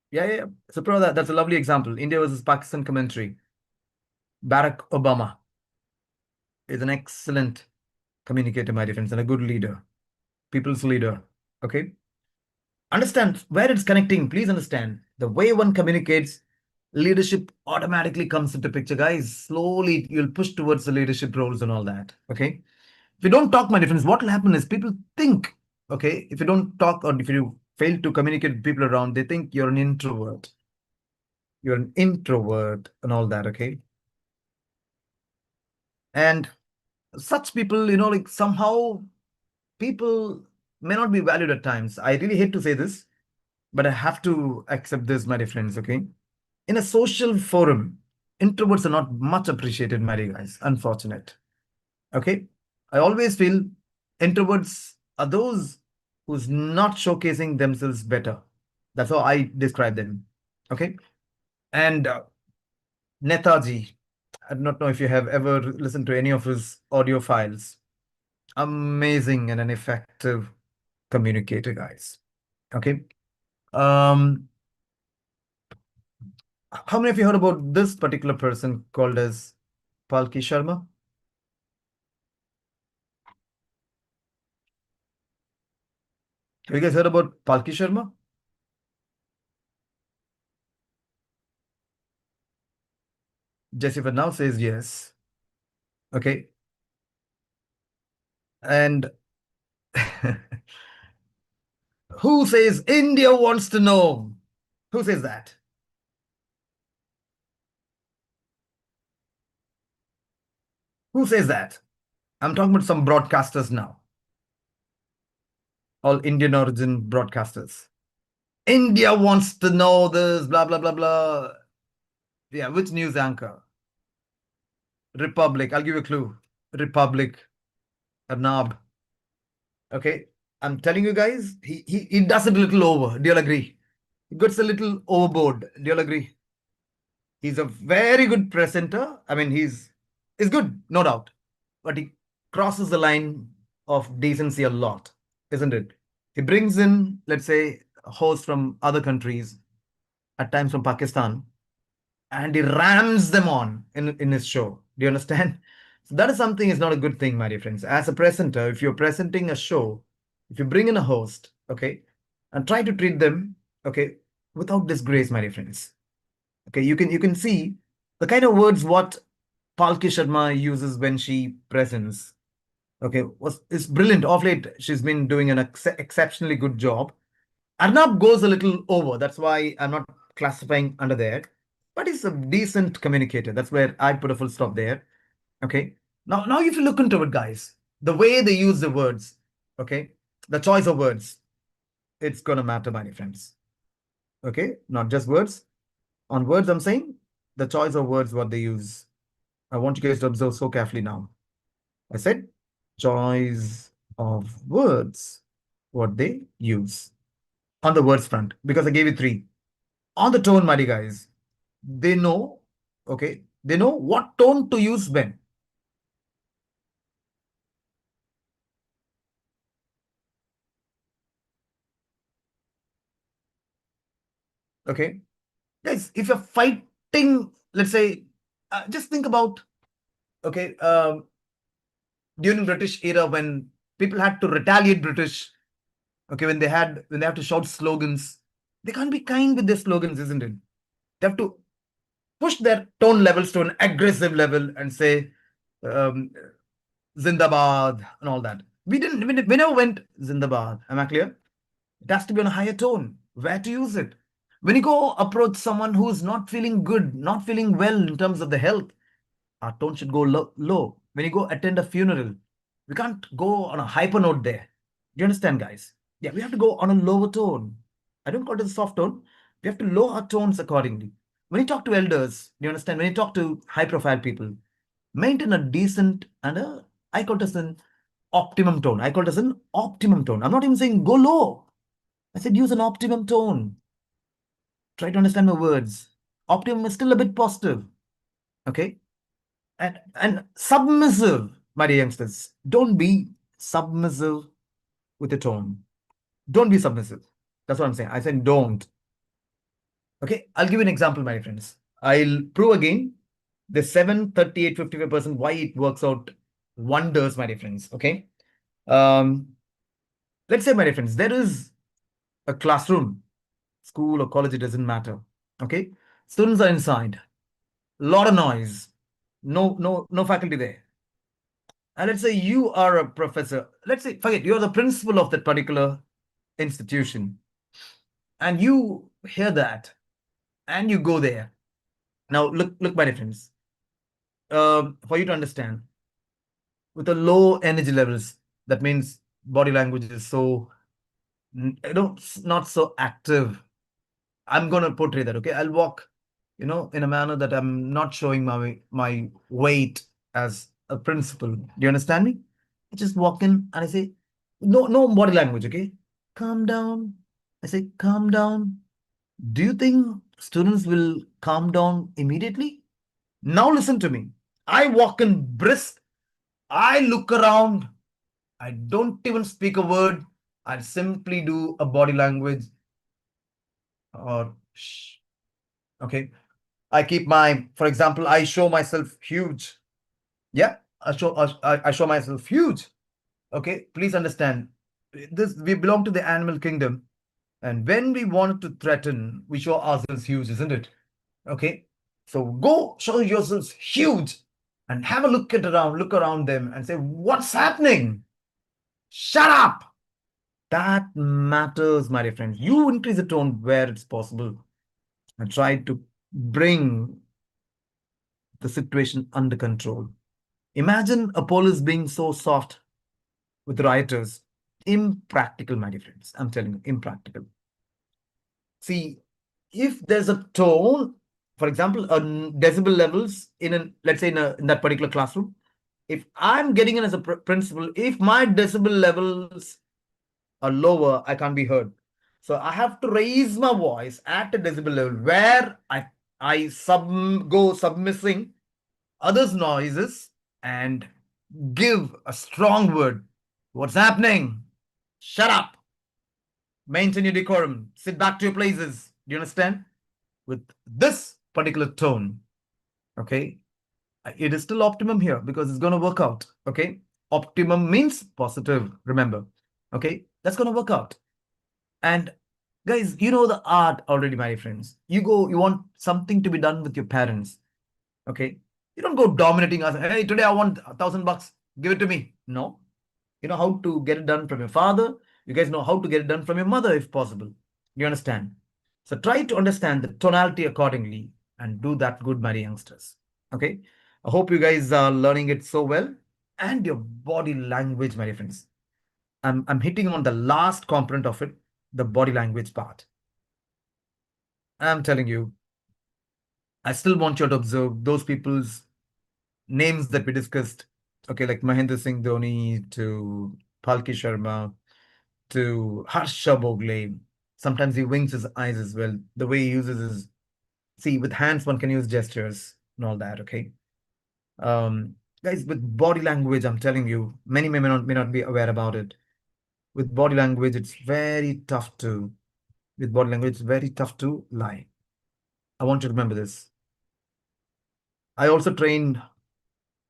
Yeah, yeah. So, that's a lovely example. India versus Pakistan commentary. Barack Obama is an excellent. communicator, my dear friends, and a good leader, people's leader. Okay. Understand where it's connecting. Please understand the way one communicates, leadership automatically comes into picture, guys. Slowly you'll push towards the leadership roles and all that. Okay. If you don't talk, my difference, what will happen is people think, okay, if you don't talk or if you fail to communicate with people around, they think you're an introvert. You're an introvert and all that. Okay. And such people, like somehow people may not be valued at times. I really hate to say this, but I have to accept this, my dear friends. Okay. In a social forum, introverts are not much appreciated, my dear guys. Unfortunate. Okay. I always feel introverts are those who's not showcasing themselves better. That's how I describe them. Okay. And Netaji, I do not know if you have ever listened to any of his audio files. Amazing and an effective communicator, guys. Okay. Um, how many of you heard about this particular person called as Palki Sharma? Have you guys heard about Palki Sharma? Jessica now says yes. Okay. And who says India wants to know? Who says that? Who says that? I'm talking about some broadcasters now, all Indian origin broadcasters. India wants to know this, blah, blah, blah, blah. Yeah, which news anchor? Republic. I'll give you a clue. Republic, Arnab. Okay. I'm telling you guys, he does it a little over. Do you all agree? He gets a little overboard. Do you all agree? He's a very good presenter. I mean, he's good, no doubt. But he crosses the line of decency a lot, isn't it? He brings in, let's say, hosts from other countries, at times from Pakistan, and he rams them on in his show. Do you understand? So that is something is not a good thing, my dear friends. As a presenter, if you're presenting a show, if you bring in a host, okay, and try to treat them, okay, without disgrace, my dear friends. Okay, you can see the kind of words what Palki Sharma uses when she presents. Okay, was is brilliant. Of late, she's been doing an exceptionally good job. Arnab goes a little over. That's why I'm not classifying under there. But he's a decent communicator. That's where I put a full stop there. Okay. Now if you look into it, guys, the way they use the words, okay, the choice of words, it's gonna matter, my friends. Okay, not just words. On words, I'm saying the choice of words, what they use. I want you guys to observe so carefully now. I said choice of words, what they use on the words front, because I gave you three. On the tone, mighty guys, they know, okay, they know what tone to use when. Okay, guys, if you're fighting, let's say, just think about, okay, during British era when people had to retaliate British, okay, when they have to shout slogans, they can't be kind with their slogans, isn't it? They have to push their tone levels to an aggressive level and say um, Zindabad and all that. We never went Zindabad. Am I clear? It has to be on a higher tone. Where to use it? When you go approach someone who's not feeling good, not feeling well in terms of the health, our tone should go low. When you go attend a funeral, we can't go on a hyper note there. Do you understand, guys? Yeah, we have to go on a lower tone. I don't call it a soft tone. We have to lower our tones accordingly. When you talk to elders, do you understand? When you talk to high profile people, maintain a decent and I call it as an optimum tone. I call it as an optimum tone. I'm not even saying go low. I said use an optimum tone. Try to understand my words. Optimum is still a bit positive. Okay? And submissive, my dear youngsters. Don't be submissive with a tone. Don't be submissive. That's what I'm saying. I said don't. Okay, I'll give you an example, my friends. I'll prove again the 738 55% why it works out wonders, my dear friends. Okay. Um, let's say, my dear friends, there is a classroom, school or college, it doesn't matter. Okay. Students are inside, lot of noise, no faculty there. And let's say you are a professor. Let's say, forget, you're the principal of that particular institution, and you hear that, and you go there. Now, look, my dear friends. For you to understand, with the low energy levels, that means body language is so, not so active. I'm gonna portray that. Okay, I'll walk, in a manner that I'm not showing my weight as a principal. Do you understand me? I just walk in and I say, no body language. Okay, calm down. I say, calm down. Do you think students will calm down immediately? Now listen to me. I walk in brisk. I look around. I don't even speak a word. I simply do a body language or shh. Okay. I keep for example, I show myself huge. Yeah. I show myself huge. Okay. Please understand. We belong to the animal kingdom. And when we want to threaten, we show ourselves huge, isn't it? Okay. So go show yourselves huge and have a look around them and say, what's happening? Shut up. That matters, my dear friends. You increase the tone where it's possible and try to bring the situation under control. Imagine a police being so soft with rioters. Impractical, my dear friends. I'm telling you, impractical. See, if there's a tone, for example, decibel levels let's say in that particular classroom, if I'm getting in as a principal, if my decibel levels are lower, I can't be heard. So I have to raise my voice at a decibel level where I go submissing others' noises and give a strong word. What's happening? Shut up. Maintain your decorum. Sit back to your places. Do you understand? With this particular tone, okay, it is still optimum here because it's going to work out. Okay. Optimum means positive. Remember. Okay. That's going to work out. And guys, you know the art already, my friends. You want something to be done with your parents. Okay. You don't go dominating us. Hey, today I want $1,000. Give it to me. No. You know how to get it done from your father. You guys know how to get it done from your mother if possible. You understand? So try to understand the tonality accordingly and do that good, my youngsters. Okay. I hope you guys are learning it so well. And your body language, my friends. I'm hitting on the last component of it, the body language part. I'm telling you, I still want you to observe those people's names that we discussed. Okay, like Mahendra Singh Dhoni to Palki Sharma to Harsha Bogle. Sometimes he winks his eyes as well. The way he uses his, see, with hands one can use gestures and all that. Okay, guys, with body language, I'm telling you, many may not be aware about it. With body language, it's very tough to. With body language, it's very tough to lie. I want you to remember this. I also train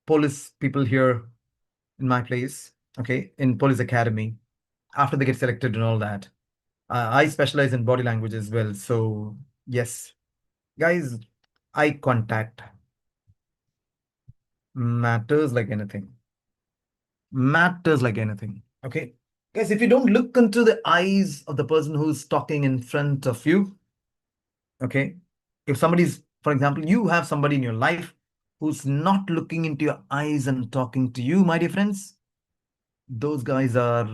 police people here in my place. Okay, in police academy. After they get selected and all that, I specialize in body language as well. So yes, guys, eye contact matters like anything. Matters like anything. Okay. Guys, if you don't look into the eyes of the person who's talking in front of you, okay, if somebody's, for example, you have somebody in your life who's not looking into your eyes and talking to you, my dear friends, those guys are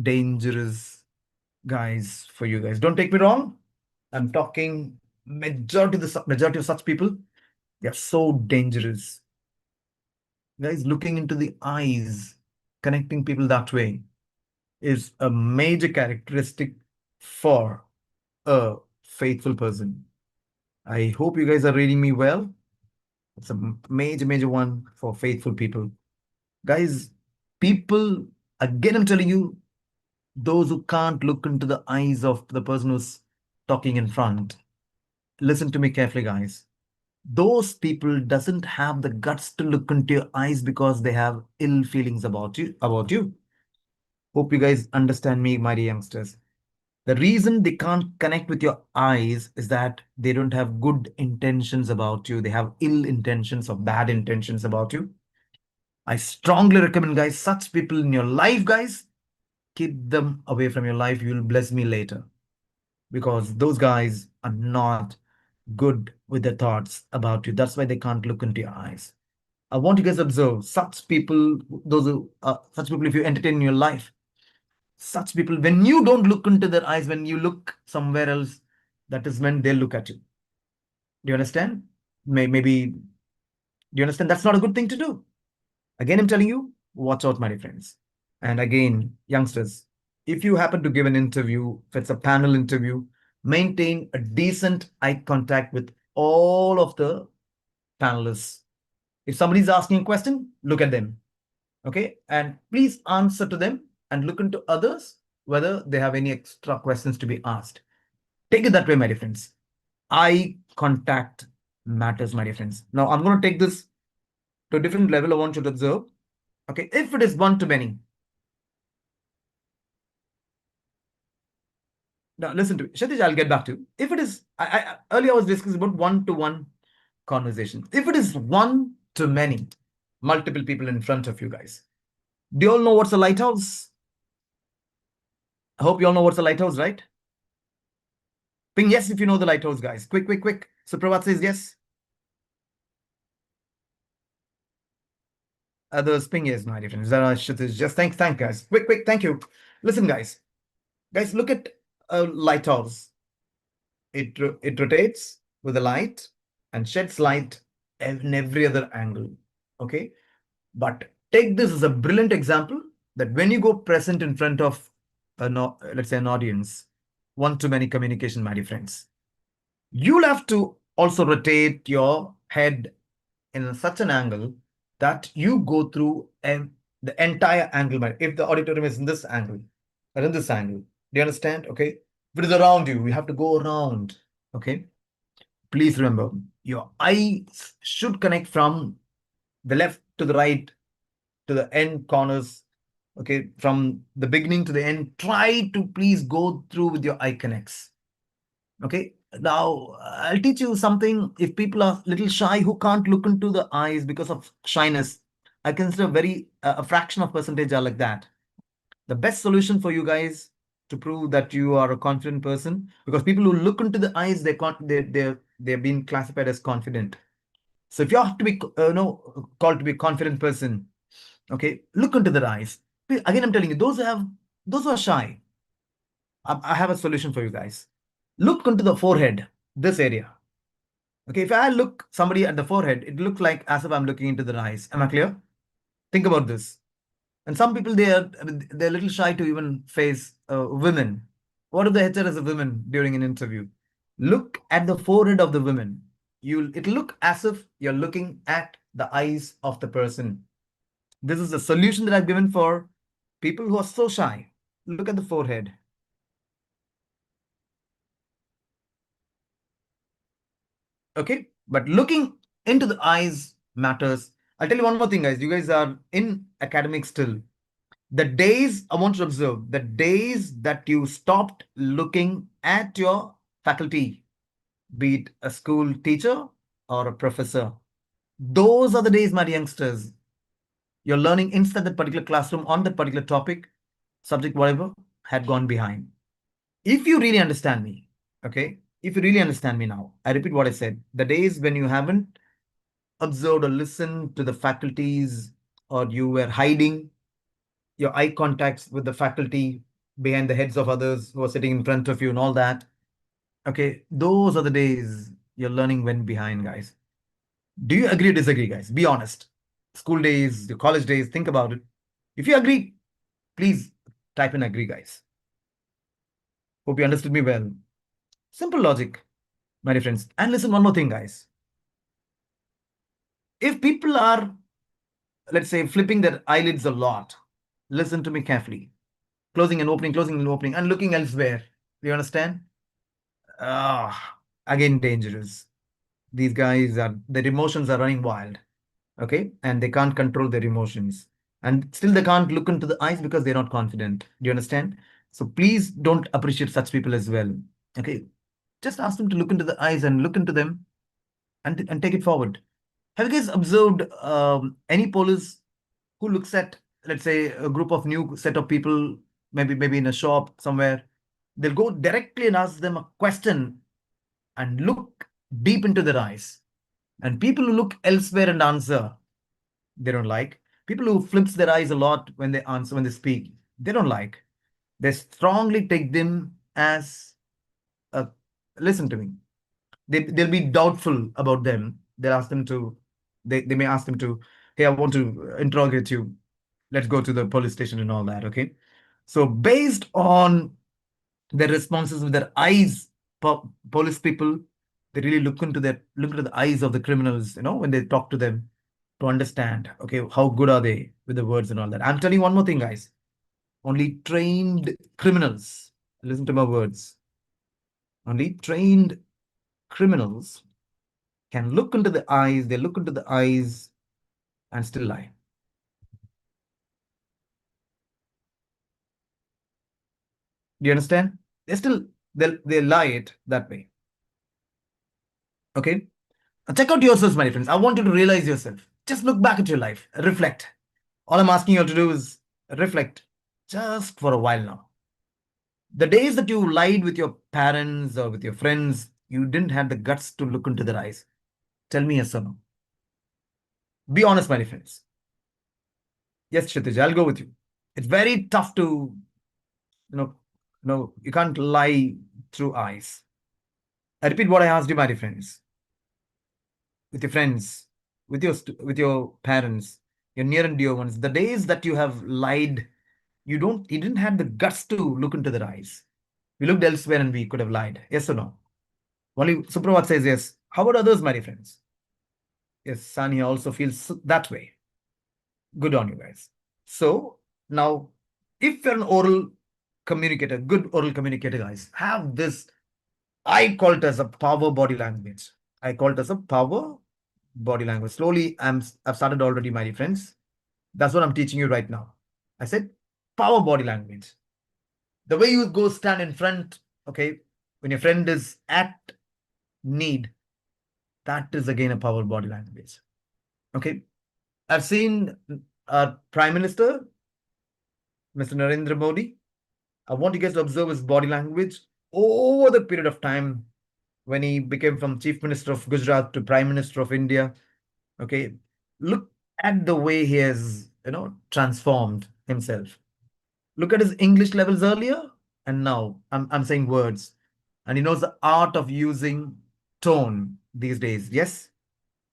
dangerous guys for you guys. Don't take me wrong. I'm talking majority of such people, they are so dangerous. Guys, looking into the eyes, connecting people that way is a major characteristic for a faithful person. I hope you guys are reading me well. It's a major one for faithful people. Guys, people, again, I'm telling you, those who can't look into the eyes of the person who's talking in front, listen to me carefully, guys. Those people doesn't have the guts to look into your eyes because they have ill feelings about you. Hope you guys understand me, my dear youngsters. The reason they can't connect with your eyes is that they don't have good intentions about you. They have ill intentions or bad intentions about you. I strongly recommend, guys, such people in your life, guys, keep them away from your life. You'll bless me later, because those guys are not good with their thoughts about you. That's why they can't look into your eyes. I want you guys to observe such people, such people, if you entertain in your life, such people, when you don't look into their eyes, when you look somewhere else, that is when they'll look at you. Do you understand? Maybe, do you understand? That's not a good thing to do. Again, I'm telling you, watch out, my dear friends. And again, youngsters, if you happen to give an interview, if it's a panel interview, maintain a decent eye contact with all of the panelists. If somebody's asking a question, look at them. Okay. And please answer to them and look into others whether they have any extra questions to be asked. Take it that way, my dear friends. Eye contact matters, my dear friends. Now, I'm going to take this to a different level. I want you to observe. Okay. If it is one to many, now listen to me. Shatish, I'll get back to you. If it is, earlier I was discussing about one-to-one conversation. If it is one to many, multiple people in front of you guys, do you all know what's a lighthouse? I hope you all know what's a lighthouse, right? Ping yes if you know the lighthouse, guys. Quick, quick, quick. Supravat says yes. Others ping yes, my dear friends. Shatish, just thank guys. Quick, quick, thank you. Listen, guys. Guys, look at a lighthouse. It rotates with the light and sheds light in every other angle. Okay. But take this as a brilliant example that when you go present in front of let's say an audience, one to many communication, my dear friends, you'll have to also rotate your head in such an angle that you go through the entire angle. If the auditorium is in this angle or in this angle, do you understand? Okay. If it is around you, you have to go around. Okay. Please remember, your eyes should connect from the left to the right to the end corners. Okay, from the beginning to the end, try to please go through with your eye connects. Okay, now I'll teach you something. If people are little shy who can't look into the eyes because of shyness, I consider very a fraction of percentage are like that. The best solution for you guys to prove that you are a confident person, because people who look into the eyes, they're being classified as confident. So if you have to be called to be a confident person, okay, look into their eyes. Again, I'm telling you, those who are shy, I have a solution for you guys. Look into the forehead, this area. Okay, if I look somebody at the forehead, it looks like as if I'm looking into their eyes. Am I clear? Think about this. And some people, they're a little shy to even face women. What if the HR is a woman during an interview? Look at the forehead of the women. It'll look as if you're looking at the eyes of the person. This is a solution that I've given for people who are so shy. Look at the forehead. Okay. But looking into the eyes matters. I'll tell you one more thing, guys. You guys are in academics still. The days, I want to observe, the days that you stopped looking at your faculty, be it a school teacher or a professor, those are the days, my youngsters. You're learning inside that particular classroom on that particular topic, subject, whatever, had gone behind. If you really understand me, okay, if you really understand me now, I repeat what I said. The days when you haven't observed or listened to the faculties, or you were hiding your eye contacts with the faculty behind the heads of others who are sitting in front of you and all that, okay, those are the days your learning went behind, guys. Do you agree or disagree, guys? Be honest. School days, your college days, think about it. If you agree, please type in agree, guys. Hope you understood me well. Simple logic, my dear friends. And listen, one more thing, guys. If people are, let's say, flipping their eyelids a lot, listen to me carefully. Closing and opening, and looking elsewhere. Do you understand? Ah, again, dangerous. These guys are, their emotions are running wild, okay? And they can't control their emotions. And still they can't look into the eyes because they're not confident. Do you understand? So please don't appreciate such people as well. Okay. Just ask them to look into the eyes and look into them and take it forward. Have you guys observed any police who looks at, let's say, a group of new set of people, maybe in a shop somewhere? They'll go directly and ask them a question and look deep into their eyes. And people who look elsewhere and answer, they don't like. People who flips their eyes a lot when they answer, when they speak, they don't like. They strongly take them as a, listen to me. They'll be doubtful about them. They'll ask them to, they may ask them to, hey, I want to interrogate you. Let's go to the police station and all that. Okay. So based on their responses with their eyes, police people, they really look into the eyes of the criminals, when they talk to them, to understand, okay, how good are they with the words and all that. I'm telling you one more thing, guys. Only trained criminals, listen to my words, only trained criminals can look into the eyes, they look into the eyes and still lie. Do you understand? They still, they lie it that way. Okay. Check out yourselves, my friends. I want you to realize yourself. Just look back at your life, reflect. All I'm asking you to do is reflect just for a while now. The days that you lied with your parents or with your friends, you didn't have the guts to look into their eyes. Tell me yes or no. Be honest, my friends. Yes, Kshitij, I'll go with you. It's very tough to, you know, you can't lie through eyes. I repeat what I asked you, my friends. With your friends, with your parents, your near and dear ones, the days that you have lied, you didn't have the guts to look into their eyes. We looked elsewhere and we could have lied. Yes or no? Only Supravat says yes. How about others, my friends? Yes, Sani also feels that way. Good on you guys. So now, if you're an oral communicator, good oral communicator, guys, have this. I call it as a power body language. I call it as a power body language. Slowly, I've started already, my friends. That's what I'm teaching you right now. I said power body language. The way you go stand in front, okay, when your friend is at need, that is again a power body language. Okay. I've seen our Prime Minister, Mr. Narendra Modi. I want you guys to observe his body language over the period of time when he became from Chief Minister of Gujarat to Prime Minister of India. Okay. Look at the way he has, transformed himself. Look at his English levels earlier and now. I'm saying words. And he knows the art of using tone these days. Yes?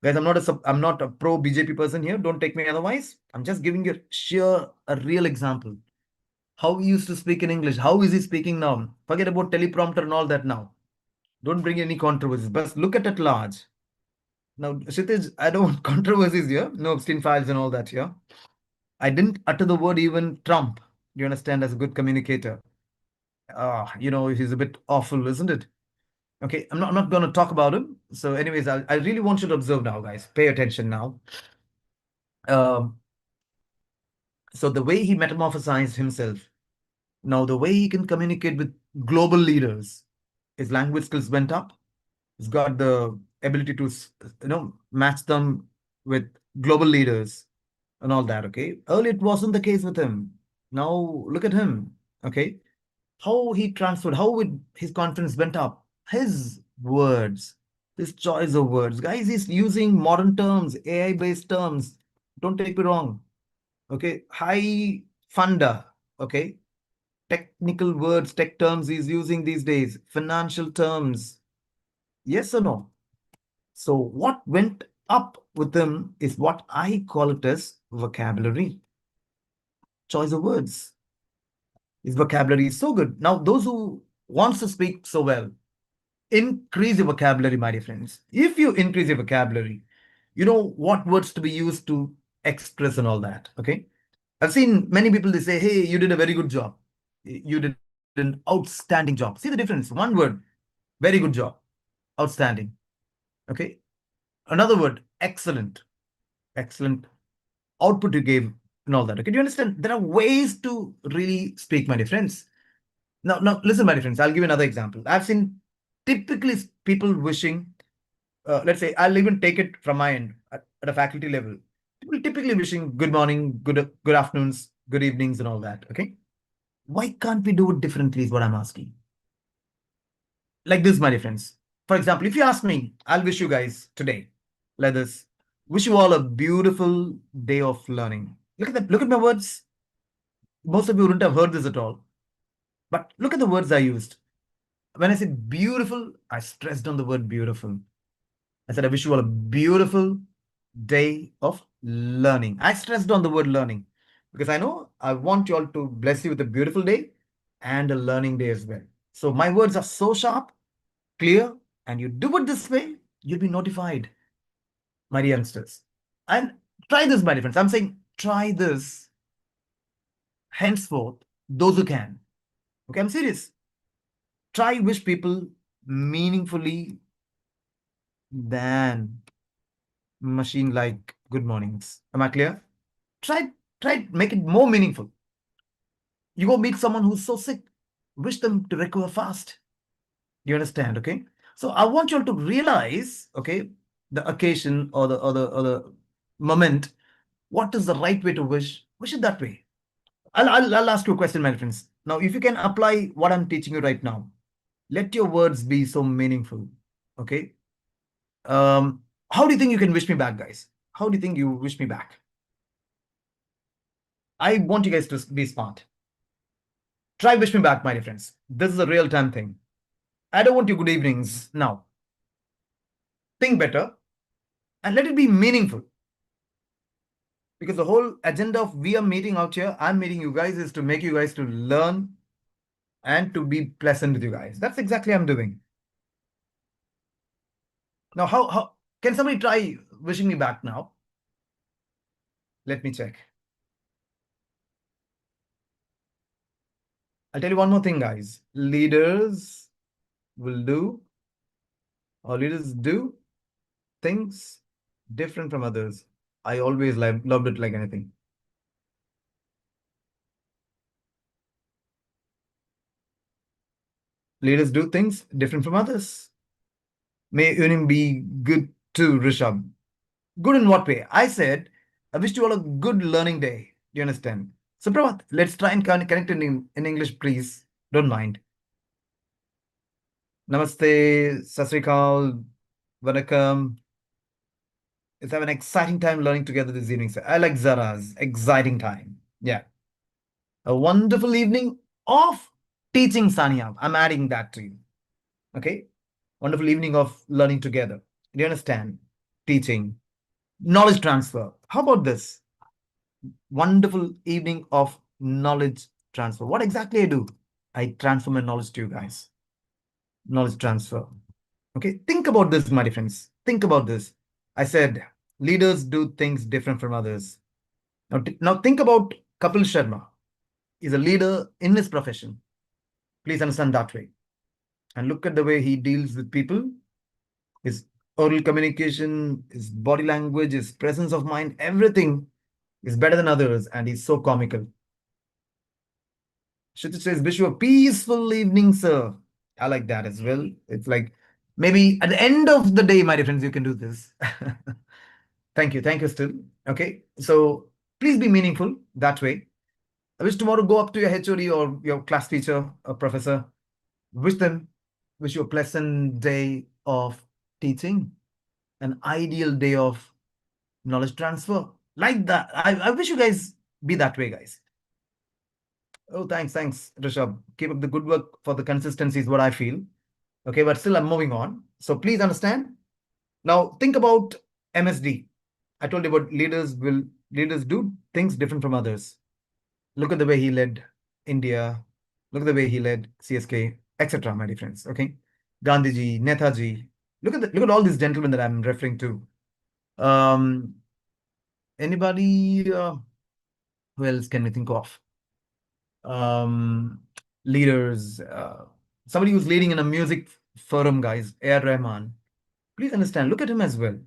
Guys, I'm not a pro BJP person here. Don't take me otherwise. I'm just giving you a real example. How he used to speak in English. How is he speaking now? Forget about teleprompter and all that now. Don't bring any controversies. But look at large. Now, Kshitij, I don't want controversies here. No Epstein files and all that here. I didn't utter the word even Trump. You understand, as a good communicator. He's a bit awful, isn't it? Okay, I'm not going to talk about him. So, anyways, I really want you to observe now, guys. Pay attention now. Um, so the way he metamorphosized himself, now the way he can communicate with global leaders, his language skills went up. He's got the ability to, match them with global leaders and all that. Okay, earlier it wasn't the case with him. Now look at him. Okay, how he transferred, his confidence went up. His words, his choice of words, guys. He's using modern terms, AI based terms. Don't take me wrong. Okay, high funder. Okay, technical words, tech terms he's using these days, financial terms. Yes or no? So what went up with him is what I call it as vocabulary, choice of words. His vocabulary is so good. Now, those who wants to speak so well, increase your vocabulary, my dear friends. If you increase your vocabulary, you know what words to be used to express and all that. Okay. I've seen many people, they say, hey, you did a very good job. You did an outstanding job. See the difference. One word, very good job, outstanding. Okay. Another word, excellent. Excellent output you gave and all that. Okay, do you understand? There are ways to really speak, my dear friends. Now, listen, my dear friends. I'll give you another example. I've seen typically people wishing. Let's say I'll even take it from my end at a faculty level. People typically wishing good morning, good afternoons, good evenings, and all that. Okay, why can't we do it differently? Is what I'm asking. Like this, my dear friends. For example, if you ask me, I'll wish you guys today, like this, wish you all a beautiful day of learning. Look at that. Look at my words. Most of you wouldn't have heard this at all. But look at the words I used. When I said beautiful, I stressed on the word beautiful. I said, I wish you all a beautiful day of learning. I stressed on the word learning because I know I want you all to bless you with a beautiful day and a learning day as well. So my words are so sharp, clear, and you do it this way, you'll be notified, my dear youngsters. And try this, my dear friends. I'm saying try this henceforth, those who can. Okay, I'm serious. Try wish people meaningfully than machine like good mornings. Am I clear? Try, make it more meaningful. You go meet someone who's so sick, wish them to recover fast. You understand? Okay. So I want you all to realize, okay, the occasion or the moment. What is the right way to wish? Wish it that way. I'll ask you a question, my friends. Now, if you can apply what I'm teaching you right now, let your words be so meaningful. Okay. How do you think you can wish me back, guys? How do you think you wish me back? I want you guys to be smart. Try wish me back, my dear friends. This is a real time thing. I don't want you good evenings now. Think better and let it be meaningful. Because the whole agenda of we are meeting out here, I'm meeting you guys, is to make you guys to learn and to be pleasant with you guys. That's exactly I'm doing. Now, how can somebody try wishing me back now? Let me check. I'll tell you one more thing, guys. Leaders will do, or leaders do things different from others. I always loved it like anything. Leaders do things different from others. May Unim be good too, Rishabh. Good in what way? I said, I wish you all a good learning day. Do you understand? So, Prabhat, let's try and connect in English, please. Don't mind. Namaste, Sasrikal, Vanakkam. Let's have an exciting time learning together this evening, sir. I like Zara's exciting time. Yeah. A wonderful evening of teaching, Sanya. I'm adding that to you. Okay. Wonderful evening of learning together. Do you understand? Teaching, knowledge transfer. How about this? Wonderful evening of knowledge transfer. What exactly I do? I transfer my knowledge to you guys. Knowledge transfer. Okay. Think about this, my friends. Think about this. I said leaders do things different from others. Now think about Kapil Sharma. He's a leader in his profession. Please understand that way. And look at the way he deals with people, his oral communication, his body language, his presence of mind, everything is better than others. And he's so comical. Shruti says, wish you a peaceful evening, sir. I like that as well. It's like maybe at the end of the day, my dear friends, you can do this. Thank you. Thank you still. Okay. So please be meaningful that way. I wish tomorrow go up to your HOD or your class teacher or professor. Wish them, wish you a pleasant day of teaching, an ideal day of knowledge transfer. Like that. I wish you guys be that way, guys. Oh, thanks, Rishabh. Keep up the good work for the consistency is what I feel. Okay, but still I'm moving on. So please understand. Now think about MSD. I told you about leaders do things different from others. Look at the way he led India. Look at the way he led CSK, etc. My dear friends. Okay, Gandhiji, Netaji. Look at all these gentlemen that I'm referring to. Um, anybody? Who else can we think of? Um, leaders. Somebody who's leading in a music forum, guys. A.R. Rahman. Please understand. Look at him as well.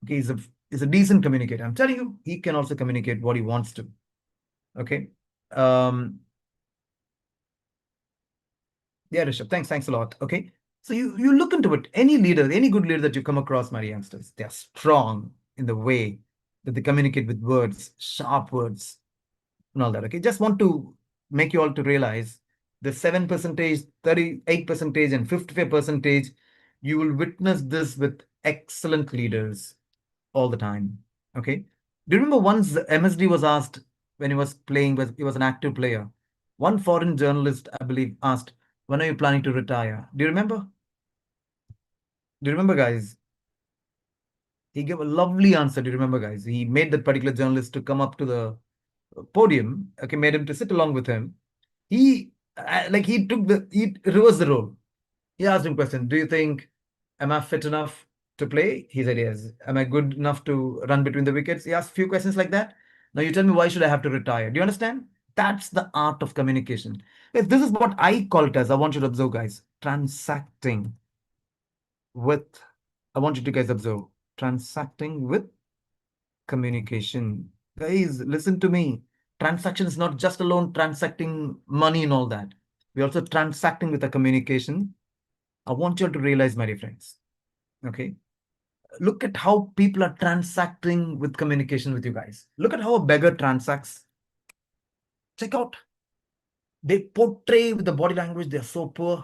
Okay, he's a decent communicator. I'm telling you, he can also communicate what he wants to. Okay. Um, yeah, Rishabh, thanks a lot. Okay. So you look into it. Any leader, any good leader that you come across, my youngsters, they are strong in the way that they communicate with words, sharp words, and all that. Okay. Just want to make you all to realize the 7%, 38%, and 55%, you will witness this with excellent leaders all the time. Okay. Do you remember once MSD was asked when he was playing, he was an active player? One foreign journalist, I believe, asked, "When are you planning to retire?" Do you remember? Do you remember, guys? He gave a lovely answer. Do you remember, guys? He made that particular journalist to come up to the podium. Okay, made him to sit along with him. He reversed the role. He asked him question. Do you think, am I fit enough to play? He said yes. Am I good enough to run between the wickets? He asked a few questions like that. Now you tell me, why should I have to retire? Do you understand? That's the art of communication. Yes, this is what I call it as. I want you to observe, guys. Transacting with. I want you to guys observe. Transacting with communication. Guys, listen to me. Transaction is not just alone transacting money and all that. We're also transacting with a communication. I want you all to realize, my dear friends. Okay. Look at how people are transacting with communication with you guys. Look at how a beggar transacts. Check out. They portray with the body language, they're so poor,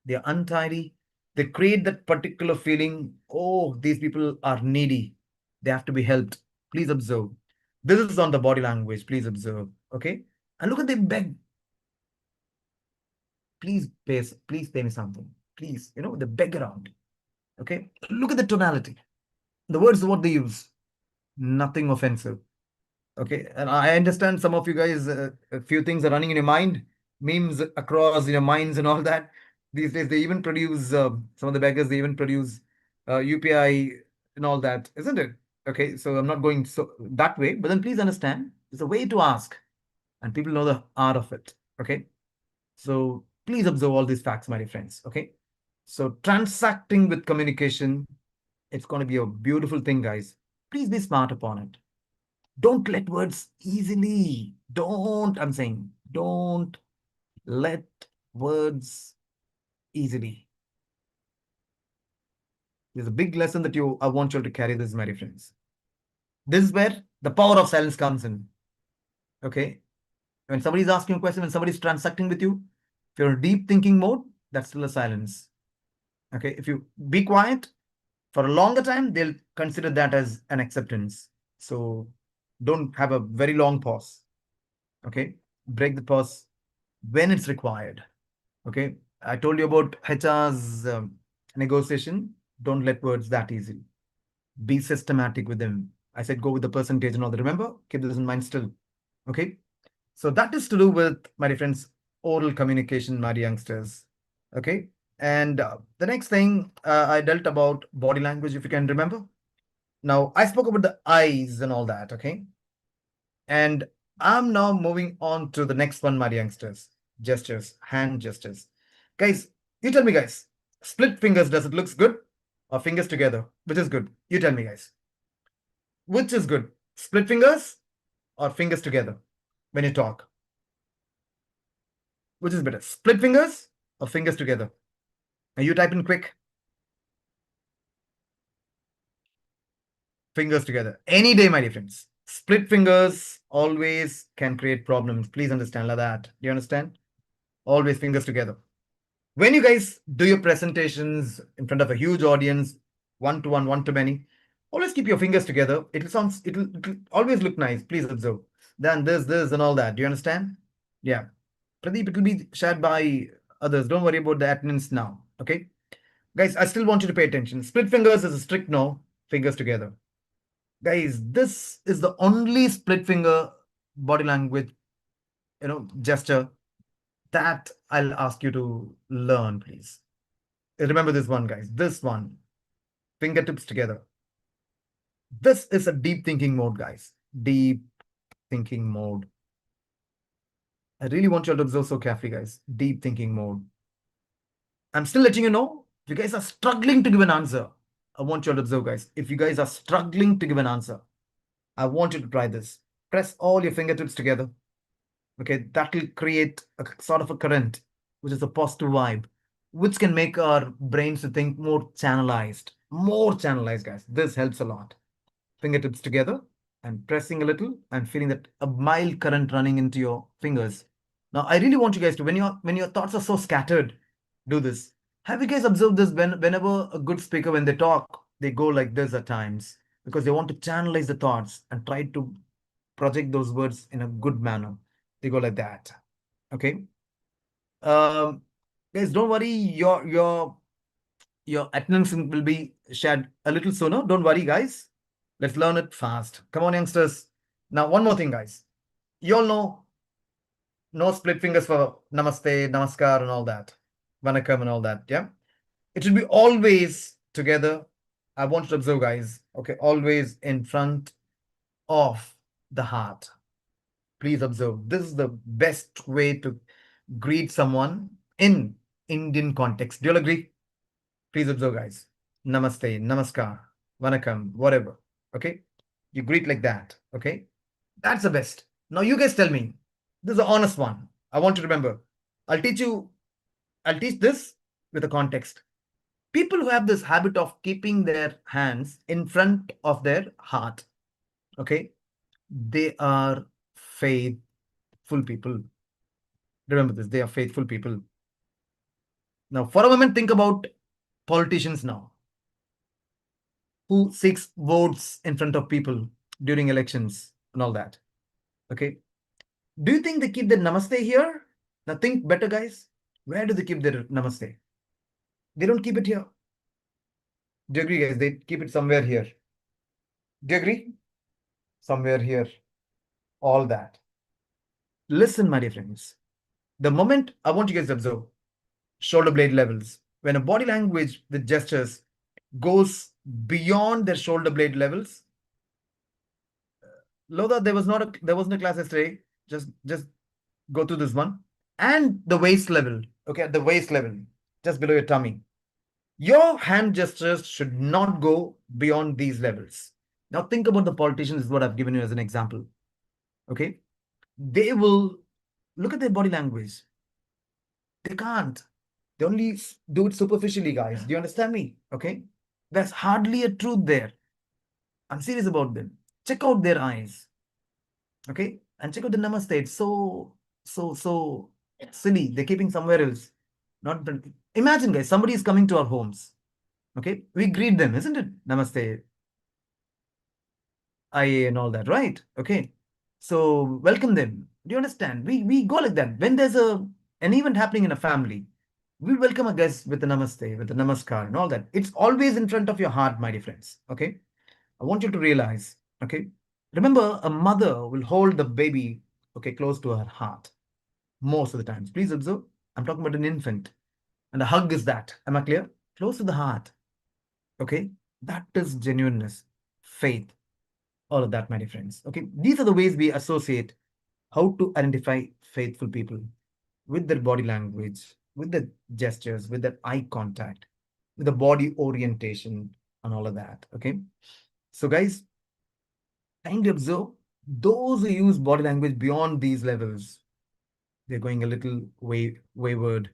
they're untidy. They create that particular feeling, oh, these people are needy. They have to be helped. Please observe. This is on the body language. Please observe. Okay. And look at they beg. Please pay me something. Please, they beg around. Okay. Look at the tonality. The words, what they use. Nothing offensive. Okay, and I understand some of you guys, a few things are running in your mind, memes across your minds and all that. These days, they even produce, some of the beggars, they even produce UPI and all that, isn't it? Okay, so I'm not going so that way, but then please understand, it's a way to ask, and people know the art of it. Okay, so please observe all these facts, my dear friends. Okay, so transacting with communication, it's going to be a beautiful thing, guys. Please be smart upon it. Don't let words easily. I'm saying, don't let words easily. There's a big lesson that I want you all to carry this, my dear friends. This is where the power of silence comes in. Okay. When somebody's asking a question, when somebody's transacting with you, if you're in deep thinking mode, that's still a silence. Okay. If you be quiet for a longer time, they'll consider that as an acceptance. So don't have a very long pause. Okay. Break the pause when it's required. Okay. I told you about HR's negotiation. Don't let words that easy. Be systematic with them. I said go with the percentage and all that. Remember? Keep this in mind still. Okay. So that is to do with, my dear friends, oral communication, my youngsters. Okay. And the next thing I dealt about body language, if you can remember. Now, I spoke about the eyes and all that. Okay. And I'm now moving on to the next one, my youngsters. Gestures, hand gestures. Guys, you tell me, guys. Split fingers, does it looks good? Or fingers together? Which is good? You tell me, guys. Which is good? Split fingers or fingers together when you talk? Which is better? Split fingers or fingers together? Are you typing quick? Fingers together. Any day, my dear friends. Split fingers always can create problems. Please understand like that. Do you understand? Always fingers together. When you guys do your presentations in front of a huge audience, one to one, one to many, always keep your fingers together. It'll always look nice. Please observe. Then this, and all that. Do you understand? Yeah. Pradeep, it will be shared by others. Don't worry about the attendance now. Okay. Guys, I still want you to pay attention. Split fingers is a strict no, fingers together. Guys, this is the only split finger body language, gesture that I'll ask you to learn, please. Remember this one, guys. This one, fingertips together. This is a deep thinking mode, guys. Deep thinking mode. I really want you all to observe so carefully, guys. Deep thinking mode. I'm still letting you know, if you guys are struggling to give an answer, I want you all to observe, guys. If you guys are struggling to give an answer, I want you to try this. Press all your fingertips together. Okay, that will create a sort of a current, which is a positive vibe, which can make our brains to think more channelized. More channelized, guys. This helps a lot. Fingertips together and pressing a little and feeling that a mild current running into your fingers. Now, I really want you guys to, when your thoughts are so scattered, do this. Have you guys observed this whenever a good speaker, when they talk, they go like this at times because they want to channelize the thoughts and try to project those words in a good manner. They go like that. Okay. Um, guys, don't worry. Your attendance will be shared a little sooner. Don't worry, guys. Let's learn it fast. Come on, youngsters. Now, one more thing, guys. You all know no split fingers for namaste, namaskar, and all that. Vanakkam and all that. Yeah. It should be always together. I want you to observe, guys. Okay. Always in front of the heart. Please observe. This is the best way to greet someone in Indian context. Do you all agree? Please observe, guys. Namaste, namaskar, vanakkam, whatever. Okay? You greet like that. Okay? That's the best. Now you guys tell me. This is an honest one. I want you to remember. I'll teach you, I'll teach this with a context. People who have this habit of keeping their hands in front of their heart, okay, they are faithful people. Remember this, they are faithful people. Now, for a moment, think about politicians now who seeks votes in front of people during elections and all that. Okay. Do you think they keep their namaste here? Now think better, guys. Where do they keep their namaste? They don't keep it here. Do you agree, guys? They keep it somewhere here. Do you agree? Somewhere here. All that. Listen, my dear friends. The moment I want you guys to observe shoulder blade levels, when a body language with gestures goes beyond their shoulder blade levels. Loda, there wasn't a class yesterday. Just go through this one. And the waist level. Okay, at the waist level, just below your tummy. Your hand gestures should not go beyond these levels. Now think about the politicians, is what I've given you as an example. Okay. They will look at their body language. They can't. They only do it superficially, guys. Do you understand me? Okay. There's hardly a truth there. I'm serious about them. Check out their eyes. Okay. And check out the namaste. It's so silly. They're keeping somewhere else. Not imagine, guys, somebody is coming to our homes. Okay. We greet them, isn't it? Namaste, IA and all that, right? Okay. So welcome them. Do you understand? We go like that. When there's an event happening in a family, we welcome a guest with a namaste, with a namaskar and all that. It's always in front of your heart, my dear friends. Okay. I want you to realize, okay. Remember, a mother will hold the baby, okay, close to her heart most of the times. Please observe. I'm talking about an infant. And a hug is that. Am I clear? Close to the heart. Okay. That is genuineness, faith, all of that, my dear friends. Okay, these are the ways we associate how to identify faithful people with their body language, with their gestures, with their eye contact, with the body orientation, and all of that. Okay, so guys, kindly observe those who use body language beyond these levels. They're going a little wayward.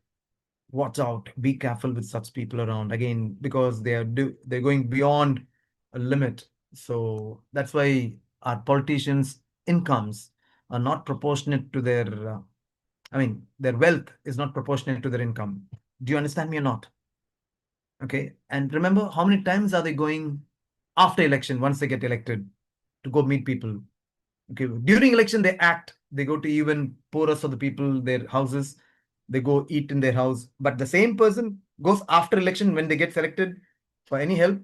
Watch out, be careful with such people around, again, because they're going beyond a limit. So that's why our politicians incomes are not proportionate to their their wealth is not proportionate to their income. Do you understand me or not? Okay, and remember, how many times are they going after election, once they get elected, to go meet people? Okay, during election they act, they go to even poorest of the people, their houses, they go eat in their house. But the same person goes after election, when they get selected for any help,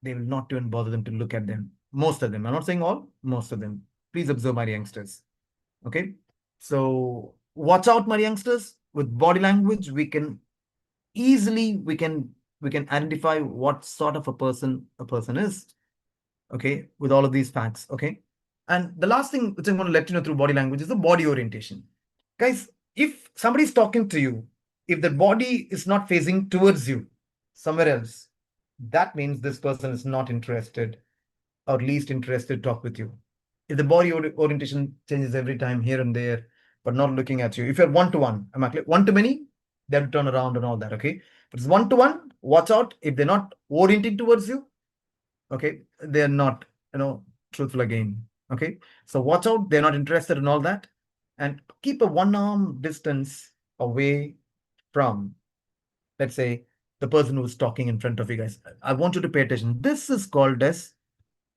they will not even bother them to look at them. Most of them, I'm not saying all, most of them. Please observe, my youngsters. Okay, so watch out, my youngsters. With body language, we can easily we can identify what sort of a person is. Okay, with all of these facts. Okay, and the last thing which I'm going to let you know through body language is the body orientation. Guys, if somebody is talking to you, if the body is not facing towards you, somewhere else, that means this person is not interested or least interested to talk with you. If the body orientation changes every time here and there, but not looking at you, if you're one to one, I'm actually one to many, they have to turn around and all that. Okay. If it's one to one, watch out. If they're not orienting towards you, okay, they're not, truthful again. Okay. So watch out. They're not interested in all that. And keep a one arm distance away from, let's say, the person who's talking in front of you guys. I want you to pay attention. This is called as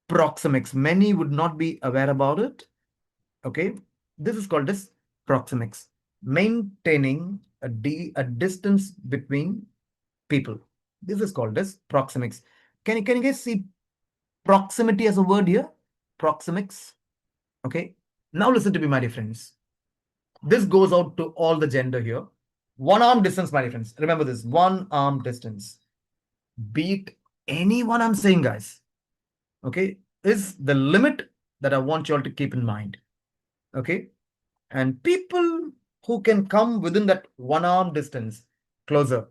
proxemics. Many would not be aware about it. Okay, this is called as proxemics, maintaining a distance between people. This is called as proxemics. Can you guys see proximity as a word here? Proxemics. Okay. Now listen to me, my dear friends. This goes out to all the gender here. One arm distance, my dear friends. Remember this: one arm distance. Beat anyone I'm saying, guys. Okay, is the limit that I want you all to keep in mind. Okay, and people who can come within that one arm distance closer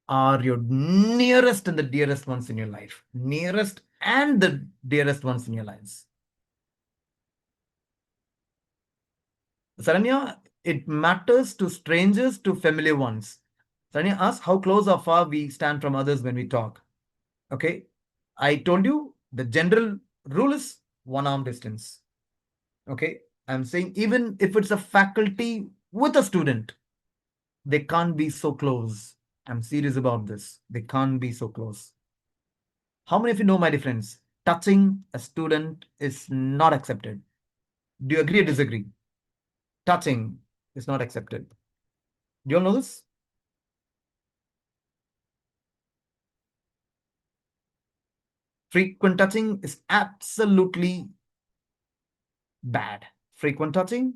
are your nearest and the dearest ones in your life. Nearest and the dearest ones in your lives. Saranya, it matters to strangers to familiar ones. Saranya asks how close or far we stand from others when we talk. Okay, I told you the general rule is one arm distance. Okay, I'm saying even if it's a faculty with a student, they can't be so close. I'm serious about this. They can't be so close. How many of you know, my dear friends, touching a student is not accepted? Do you agree or disagree? Touching is not accepted. Do you all know this? Frequent touching is absolutely bad. Frequent touching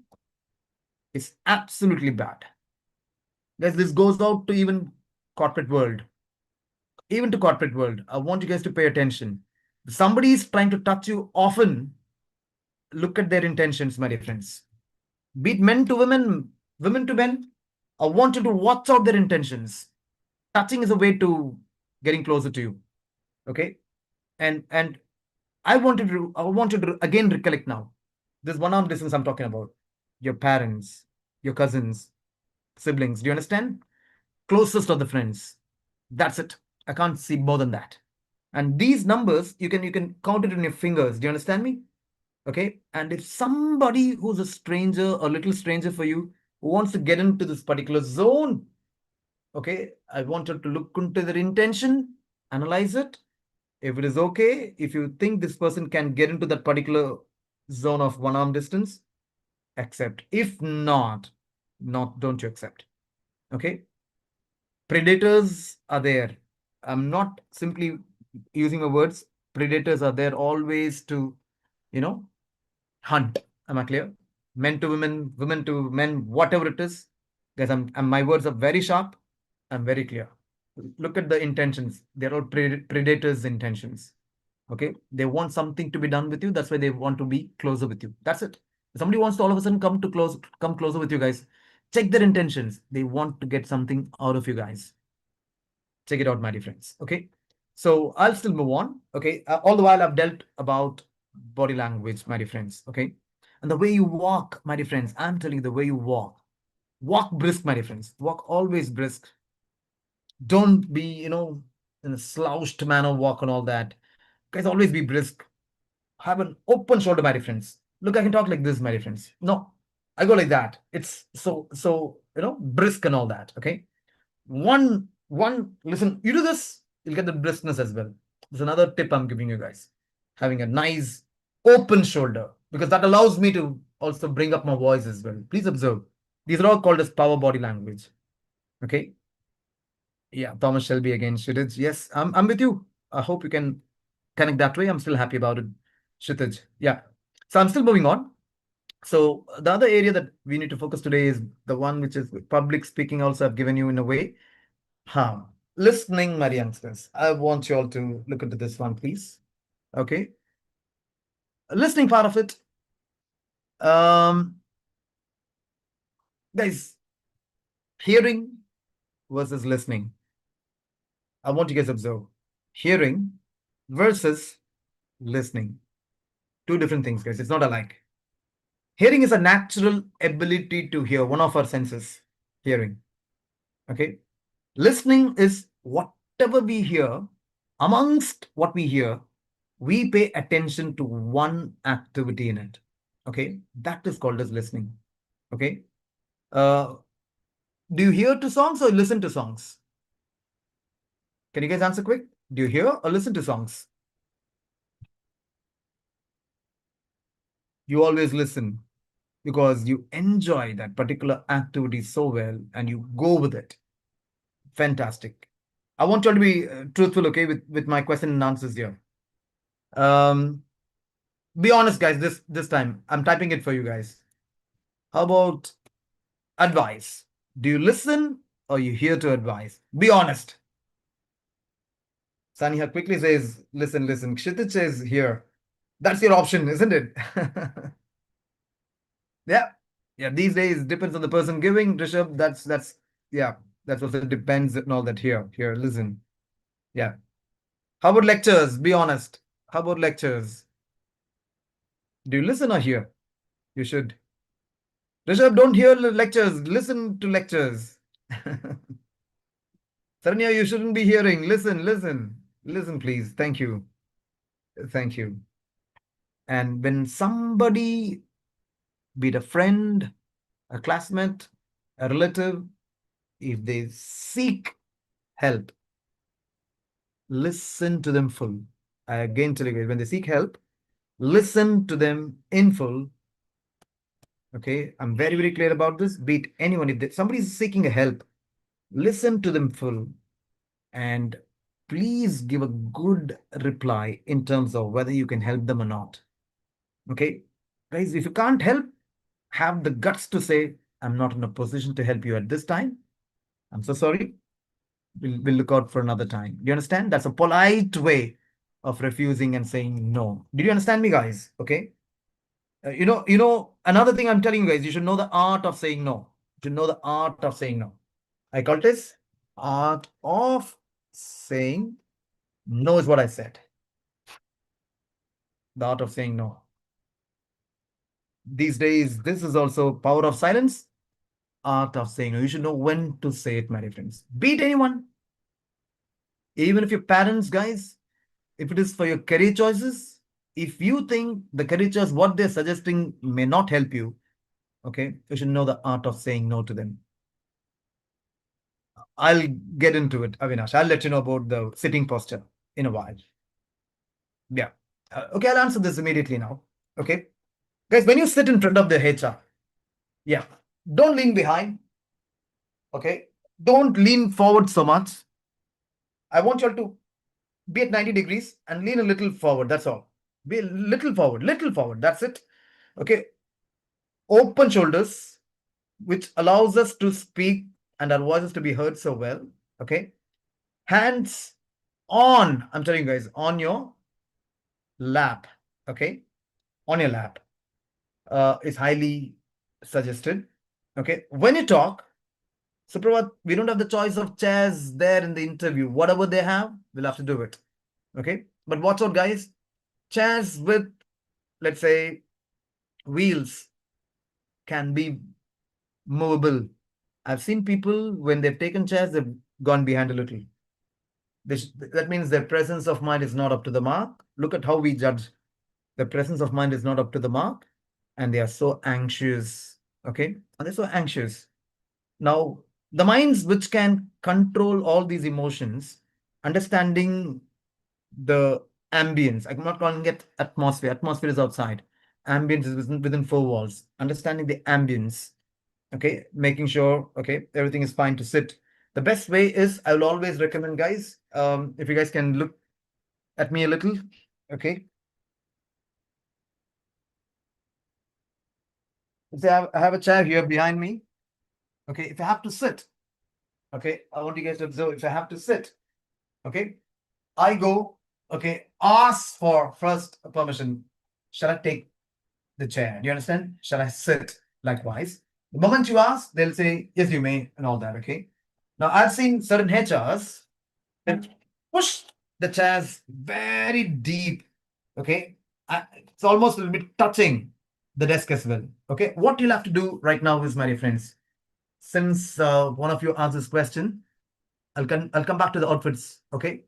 is absolutely bad. Guys, this goes out to even corporate world. Even to corporate world. I want you guys to pay attention. If somebody is trying to touch you often, look at their intentions, my dear friends. Be it men to women, women to men. I want you to watch out their intentions. Touching is a way to getting closer to you. Okay. And I want you to again recollect now. This one arm distance I'm talking about. Your parents, your cousins, siblings. Do you understand? Closest of the friends. That's it. I can't see more than that. And these numbers, you can count it on your fingers. Do you understand me? Okay. And if somebody who's a stranger, a little stranger for you, who wants to get into this particular zone, okay, I want you to look into their intention, analyze it. If it is okay, if you think this person can get into that particular zone of one arm distance, accept. If not, don't you accept. Okay. Predators are there. I'm not simply using the words. Predators are there always to, you know, hunt. Am I clear? Men to women, women to men, whatever it is. Guys, my words are very sharp. I'm very clear. Look at the intentions. They're all predators' intentions. Okay. They want something to be done with you. That's why they want to be closer with you. That's it. If somebody wants to all of a sudden come closer with you guys, check their intentions. They want to get something out of you guys. Check it out, my dear friends. Okay. So I'll still move on. Okay. All the while I've dealt about body language, my dear friends. Okay. And the way you walk, my dear friends, I'm telling you the way you walk. Walk brisk, my dear friends. Walk always brisk. Don't be, in a slouched manner, walk and all that. Guys, always be brisk. Have an open shoulder, my dear friends. Look, I can talk like this, my dear friends. No, I go like that. It's so brisk and all that. Okay. Listen, you do this, you'll get the briskness as well. There's another tip I'm giving you guys. Having a nice open shoulder, because that allows me to also bring up my voice as well. Please observe. These are all called as power body language. Okay. Yeah, Thomas Shelby again. Kshitij. Yes, I'm with you. I hope you can connect that way. I'm still happy about it. Kshitij. Yeah. So I'm still moving on. So the other area that we need to focus today is the one which is public speaking. Also, I've given you in a way. Huh. Listening, my youngsters. I want you all to look into this one, please. Okay. Listening part of it. Um, Guys, hearing versus listening. I want you guys to observe. Hearing versus listening. Two different things, guys. It's not alike. Hearing is a natural ability to hear, one of our senses, hearing. Okay. Listening is whatever we hear, amongst what we hear, we pay attention to one activity in it. Okay. That is called as listening. Okay. Uh, do you hear to songs or listen to songs? Can you guys answer quick? Do you hear or listen to songs? You always listen because you enjoy that particular activity so well and you go with it. Fantastic. I want you all to be truthful, okay, with my question and answers here. Um, be honest, guys. This time, I'm typing it for you guys. How about advice? Do you listen or you hear to advice? Be honest. Saniha quickly says, "Listen, listen." Kshitij says, "Here." That's your option, isn't it? Yeah, yeah. These days depends on the person giving. Rishabh, that's yeah. That's also depends and all that. Here. Listen. Yeah. How about lectures? Be honest. How about lectures? Do you listen or hear? You should. Rishabh, don't hear lectures. Listen to lectures. Saranya, you shouldn't be hearing. Listen, listen, listen, please. Thank you. Thank you. And when somebody, be it a friend, a classmate, a relative, if they seek help, listen to them full. I again tell you guys, when they seek help, listen to them in full. Okay, I'm very, very clear about this. Be it anyone, if somebody is seeking a help, listen to them full and please give a good reply in terms of whether you can help them or not. Okay, guys, if you can't help, have the guts to say, I'm not in a position to help you at this time. I'm so sorry. We'll look out for another time. Do you understand? That's a polite way of refusing and saying no. Did you understand me, guys? Okay. Another thing I'm telling you guys, you should know the art of saying no. You should know the art of saying no. I call this art of saying no is what I said. The art of saying no. These days, this is also power of silence, art of saying no. You should know when to say it, my dear friends. Beat anyone, even if your parents, guys, if it is for your career choices, if you think the career choice, what they're suggesting may not help you, okay, you should know the art of saying no to them. I'll get into it, Avinash. I'll let you know about the sitting posture in a while. Yeah. Okay, I'll answer this immediately now. Okay. Guys, when you sit in front of the HR, yeah, don't lean behind. Okay. Don't lean forward so much. I want you all to be at 90 degrees and lean a little forward. That's all. Be a little forward, little forward. That's it. Okay. Open shoulders, which allows us to speak and our voices to be heard so well. Okay. Hands on, I'm telling you guys, on your lap. Okay. On your lap is highly suggested. Okay. When you talk, so Prabhat, we don't have the choice of chairs there in the interview. Whatever they have, we'll have to do it. Okay. But watch out, guys. Chairs with, let's say, wheels can be movable. I've seen people when they've taken chairs, they've gone behind a little. That means their presence of mind is not up to the mark. Look at how we judge. Their presence of mind is not up to the mark, and they are so anxious. Okay, and they're so anxious. Now, the minds which can control all these emotions, understanding the ambience. I'm not calling it atmosphere. Atmosphere is outside. Ambience is within four walls. Understanding the ambience. Okay, making sure everything is fine to sit. The best way is I will always recommend, guys. If you guys can look at me a little. Okay. Say I have a chair here behind me. Okay, if I have to sit. Okay, I want you guys to observe. If I have to sit. Okay, I go. Okay, ask for first permission. Shall I take the chair? Do you understand? Shall I sit? Likewise, the moment you ask, they'll say yes, you may, and all that. Okay. Now I've seen certain HRs that push the chairs very deep. Okay. It's almost a little bit touching the desk as well. Okay. What you'll have to do right now is, my dear friends, since one of you asked this question, I'll come back to the outfits. Okay.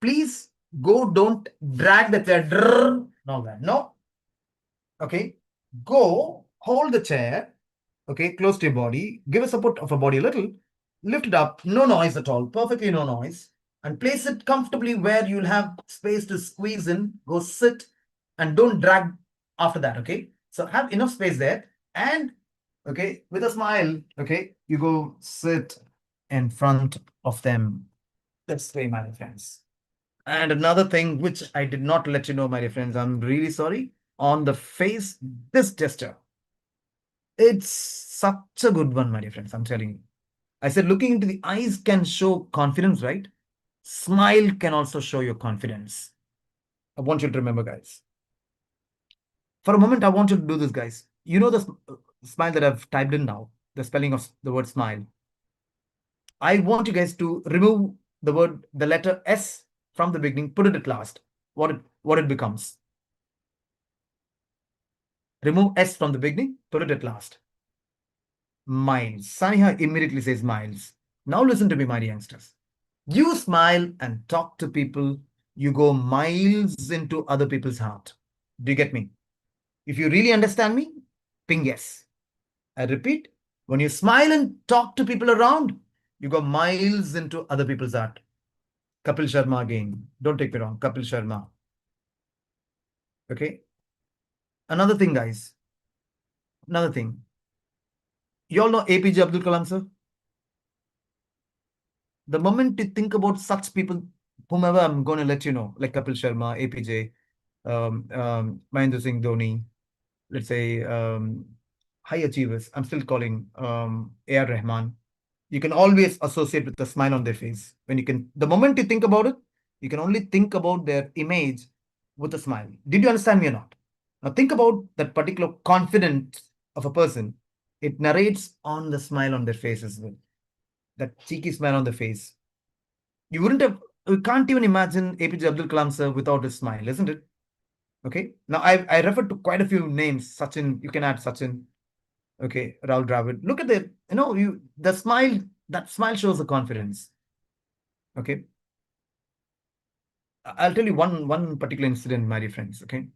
Please go, don't drag the chair. Drrr, no, that. No. Okay. Go, hold the chair. Okay. Close to your body. Give a support of a body a little. Lift it up. No noise at all. Perfectly no noise. And place it comfortably where you'll have space to squeeze in. Go sit and don't drag after that. Okay. So have enough space there. And okay, with a smile, okay, you go sit in front of them. That's way, my friends. And another thing which I did not let you know, my dear friends, I'm really sorry. On the face, this gesture, it's such a good one, my dear friends. I'm telling you. I said looking into the eyes can show confidence, right? Smile can also show your confidence. I want you to remember, guys. For a moment, I want you to do this, guys. You know the smile that I've typed in now, the spelling of the word smile. I want you guys to remove the letter S from the beginning, put it at last. What it becomes. Remove S from the beginning, put it at last. Miles. Saniha immediately says miles. Now listen to me, my youngsters. You smile and talk to people, you go miles into other people's heart. Do you get me? If you really understand me, ping yes. I repeat, when you smile and talk to people around, you go miles into other people's heart. Kapil Sharma again. Don't take me wrong. Kapil Sharma. Okay. Another thing, guys. Another thing. You all know APJ Abdul Kalam, sir? The moment you think about such people, whomever I'm going to let you know, like Kapil Sharma, APJ, Mahendra Singh Dhoni, let's say high achievers, I'm still calling A.R. Rahman. You can always associate with a smile on their face. The moment you think about it, you can only think about their image with a smile. Did you understand me or not? Now think about that particular confidence of a person. It narrates on the smile on their face as well. That cheeky smile on the face. You wouldn't have, you can't even imagine APJ Abdul Kalam sir without his smile, isn't it? Okay. Now I referred to quite a few names. Sachin, you can add Sachin. Okay, Rahul Dravid. Look at the smile. That smile shows the confidence. Okay. I'll tell you one particular incident, my dear friends. Okay.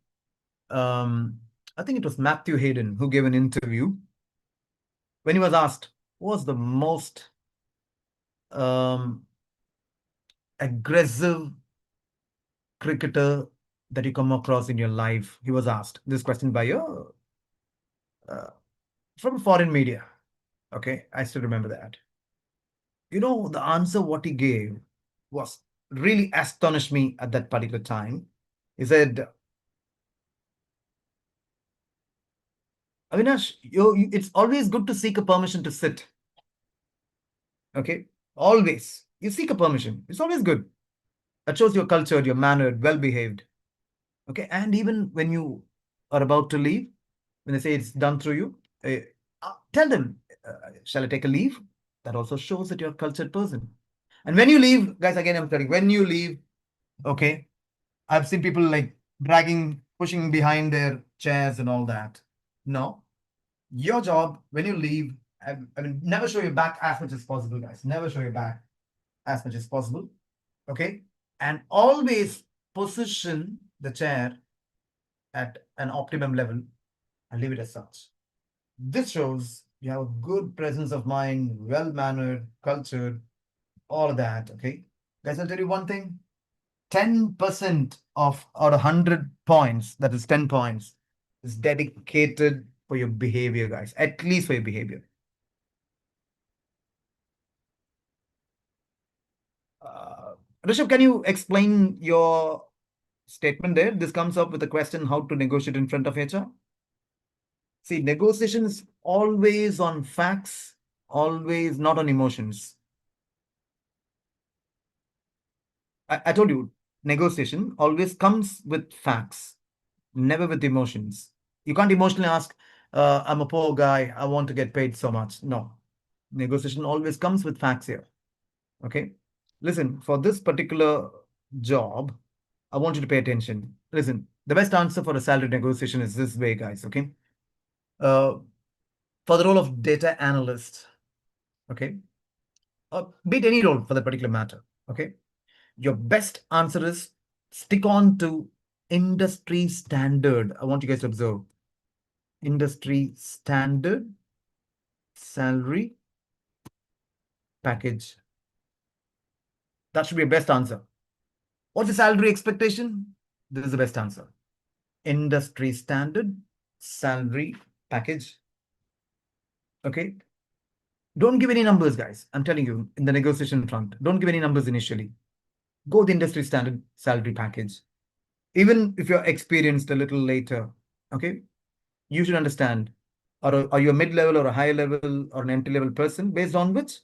Um, I think it was Matthew Hayden who gave an interview when he was asked, what was the most um, aggressive cricketer that you come across in your life? He was asked this question by uh, from foreign media. Okay, I still remember that. The answer what he gave was really astonished me at that particular time. He said, Avinash, it's always good to seek a permission to sit. Okay, always. You seek a permission. It's always good. That shows you're cultured, you're mannered, well behaved. Okay, and even when you are about to leave, when they say it's done through you, tell them, shall I take a leave? That also shows that you're a cultured person. And when you leave, guys, again, I'm telling, when you leave, okay, I've seen people like dragging, pushing behind their chairs and all that. No, your job when you leave, I mean, never show your back as much as possible, guys. Never show your back as much as possible. Okay. And always position the chair at an optimum level and leave it as such. This shows you have a good presence of mind, well mannered, cultured, all of that. Okay. Guys, I'll tell you one thing 10% of out of 100 points, that is 10 points, is dedicated for your behavior, guys, at least for your behavior. Rishabh, can you explain your statement there? This comes up with a question how to negotiate in front of HR. See, negotiation is always on facts, always not on emotions. I told you, negotiation always comes with facts, never with emotions. You can't emotionally ask, I'm a poor guy, I want to get paid so much. No. Negotiation always comes with facts here. Okay. Listen, for this particular job, I want you to pay attention. Listen, the best answer for a salary negotiation is this way, guys. Okay. Uh, for the role of data analyst, okay, be it any role for that particular matter, okay, your best answer is stick on to industry standard. I want you guys to observe industry standard salary package. That should be your best answer. What's the salary expectation? This is the best answer. Industry standard salary package. Okay. Don't give any numbers, guys. I'm telling you, in the negotiation front, don't give any numbers initially. Go the industry standard salary package. Even if you're experienced a little later, okay, you should understand, are you a mid-level or a high level or an entry-level person, based on which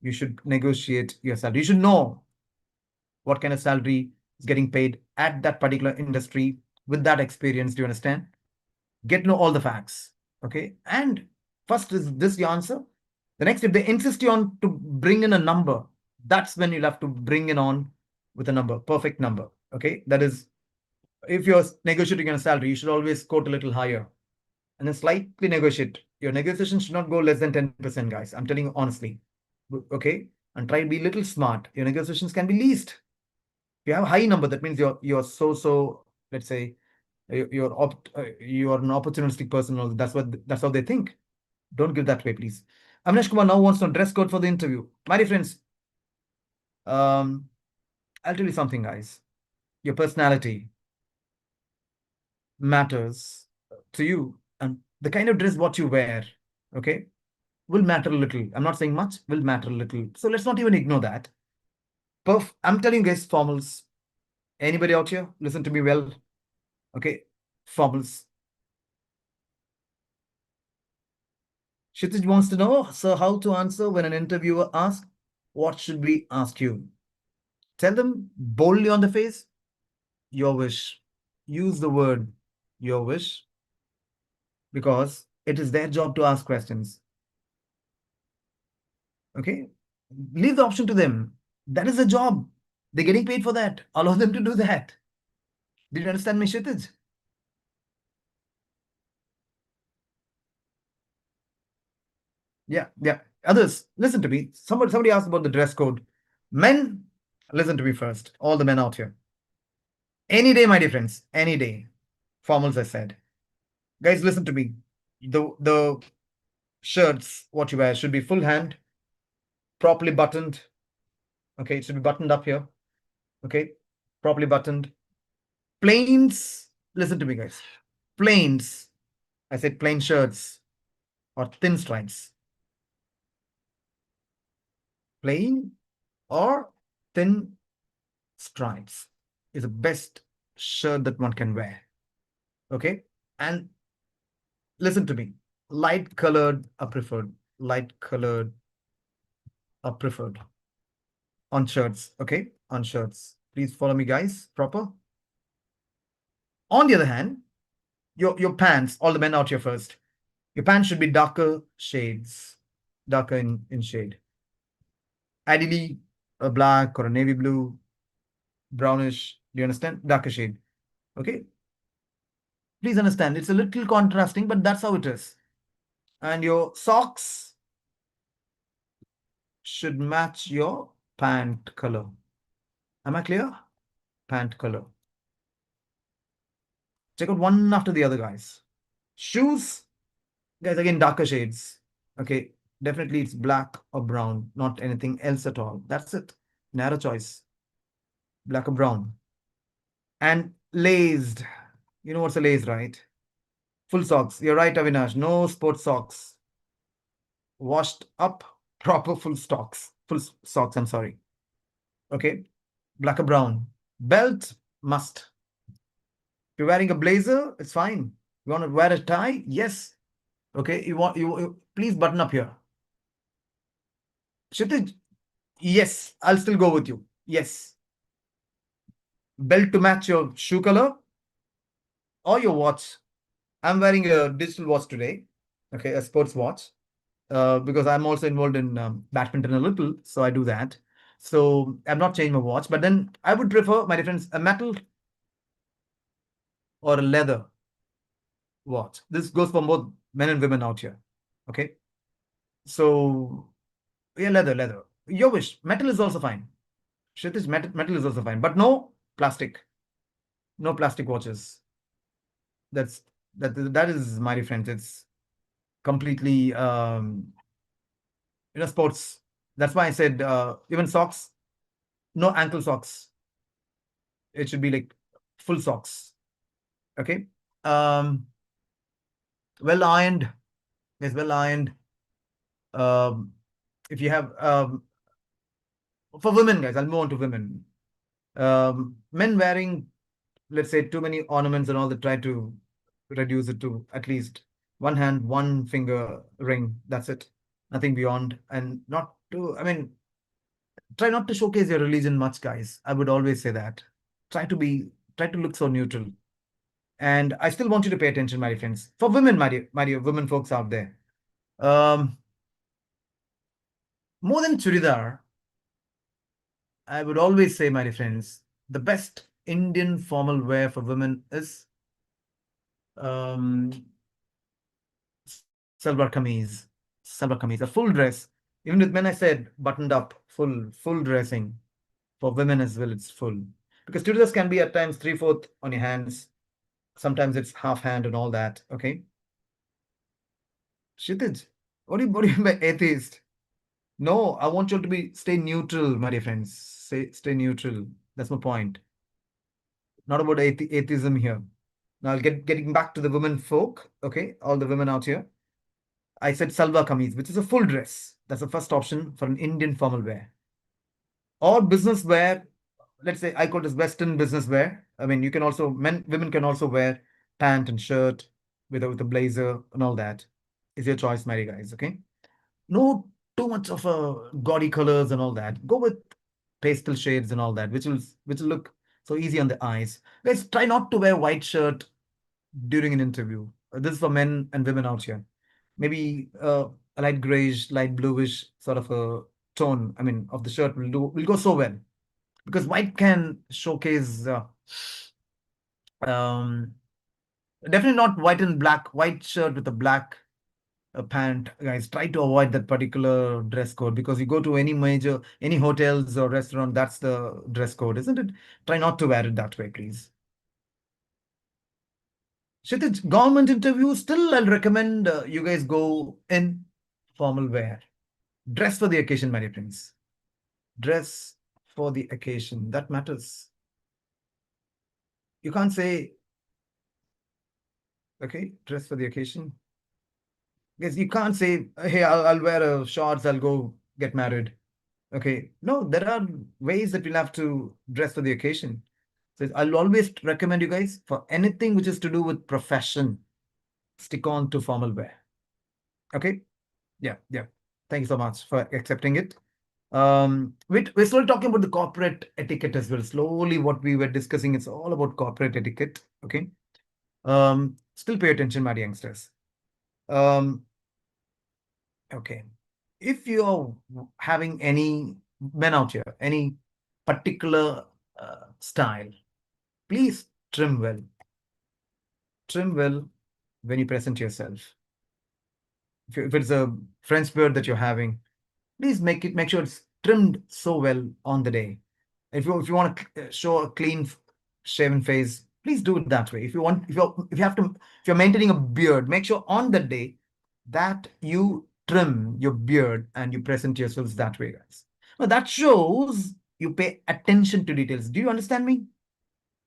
you should negotiate your salary. You should know what kind of salary is getting paid at that particular industry with that experience. Do you understand? Get to know all the facts. Okay. And first, is this your answer? The next, if they insist you on to bring in a number, that's when you'll have to bring in on with a number, perfect number. Okay. That is, if you're negotiating on a salary, you should always quote a little higher and then slightly negotiate. Your negotiation should not go less than 10%, guys. I'm telling you honestly. Okay. And try to be a little smart. Your negotiations can be least. If you have a high number, that means you're so, let's say, you're an opportunistic person, or that's how they think. Don't give that way, please. Avinash Kumar now wants to know dress code for the interview. My dear friends, um, I'll tell you something, guys. Your personality matters to you, and the kind of dress what you wear, okay, will matter a little. I'm not saying much, will matter a little. So let's not even ignore that. I'm telling you guys, formals. Anybody out here, listen to me well. Okay, formals. Kshitij wants to know, so how to answer when an interviewer asks, what should we ask you? Tell them boldly on the face, your wish. Use the word your wish, because it is their job to ask questions. Okay? Leave the option to them. That is a job. They're getting paid for that. Allow them to do that. Did you understand me, Kshitij? Yeah, yeah. Others, listen to me. Somebody asked about the dress code. Men, listen to me first. All the men out here. Any day, my dear friends, any day. Formals, I said. Guys, listen to me. The shirts, what you wear, should be full hand, properly buttoned. Okay, it should be buttoned up here. Okay, properly buttoned. Plains, listen to me, guys. Plains, I said plain shirts or thin stripes. Plain or thin stripes is the best shirt that one can wear. Okay, and listen to me. Light colored are preferred. Light colored are preferred on shirts. Okay, on shirts. Please follow me, guys. Proper. On the other hand, your pants, all the men out here first, your pants should be darker shades, darker in shade. Ideally, a black or a navy blue, brownish. Do you understand? Darker shade. Okay. Please understand, it's a little contrasting, but that's how it is. And your socks should match your pant color. Am I clear? Pant color. Check out one after the other, guys. Shoes, guys, again, darker shades. Okay, definitely it's black or brown, not anything else at all. That's it. Narrow choice. Black or brown. And laced. You know what's a lace, right? Full socks. You're right, Avinash. No sports socks. Washed up, proper full stocks. Full socks, I'm sorry. Okay. Black or brown. Belt, must. If you're wearing a blazer, it's fine. You want to wear a tie? Yes. Okay. You please button up here. Kshitij, yes, I'll still go with you. Yes. Belt to match your shoe color or your watch. I'm wearing a digital watch today. Okay, a sports watch. Because I'm also involved in badminton a little, so I do that. So I've not changed my watch, but then I would prefer, my friends, a metal or a leather watch. This goes for both men and women out here. Okay. So yeah, leather. Your wish. Metal is also fine. Kshitiz, metal is also fine, but no plastic. No plastic watches. That's that is, my friends. It's completely sports. That's why I said even socks. No ankle socks. It should be like full socks. Okay. Um, well ironed. Yes, well ironed. Um, if you have for women, guys, I'll move on to women. Men wearing, let's say, too many ornaments and all that, try to reduce it to at least one hand, one finger ring. That's it. Nothing beyond. And not to, I mean, try not to showcase your religion much, guys. I would always say that. Try to be, try to look so neutral. And I still want you to pay attention, my friends. For women, my dear women folks out there, um, more than churidar, I would always say, my dear friends, the best Indian formal wear for women is um, salwar kameez, a full dress. Even with men, I said buttoned up, full dressing. For women as well, it's full. Because churidars can be at times three-fourth on your hands. Sometimes it's half hand and all that. Okay. Kshitij, what do you mean by atheist? No, I want you to be stay neutral, my dear friends. Stay neutral. That's my point. Not about atheism here. Now I'll getting back to the women folk. Okay, all the women out here. I said salwa kameez, which is a full dress. That's the first option for an Indian formal wear. Or business wear. Let's say I call this Western business wear. I mean, you can also women can also wear pant and shirt with a blazer and all that. Is your choice, my dear guys. Okay. No too much of a gaudy colors and all that. Go with pastel shades and all that, which will look so easy on the eyes. Guys, try not to wear white shirt during an interview. This is for men and women out here. Maybe a light grayish, light bluish sort of a tone. I mean, of the shirt will go so well because white can showcase. Um, Definitely not white and black. White shirt with a black pant, guys. Try to avoid that particular dress code because you go to any hotels or restaurant, that's the dress code, isn't it? Try not to wear it that way, please. Kshitij, government interview, still I'll recommend you guys go in formal wear. Dress for the occasion, my dear friends. Dress for the occasion. That matters. You can't say, okay, dress for the occasion. Because you can't say, hey, I'll wear a shorts, I'll go get married. Okay. No, there are ways that you'll have to dress for the occasion. So I'll always recommend you guys for anything which is to do with profession, stick on to formal wear. Okay. Yeah. Yeah. Thank you so much for accepting it. We're slowly talking about the corporate etiquette as well. Slowly, what we were discussing, it's all about corporate etiquette. Okay. Still pay attention, my youngsters. Um, okay. If you're having any men out here, any particular style, please trim well. Trim well when you present yourself. If it's a French beard that you're having, please make sure it's trimmed so well on the day. If you want to show a clean shaven face, please do it that way. If you're maintaining a beard, make sure on the day that you trim your beard and you present yourselves that way, guys. Now that shows you pay attention to details. Do you understand me?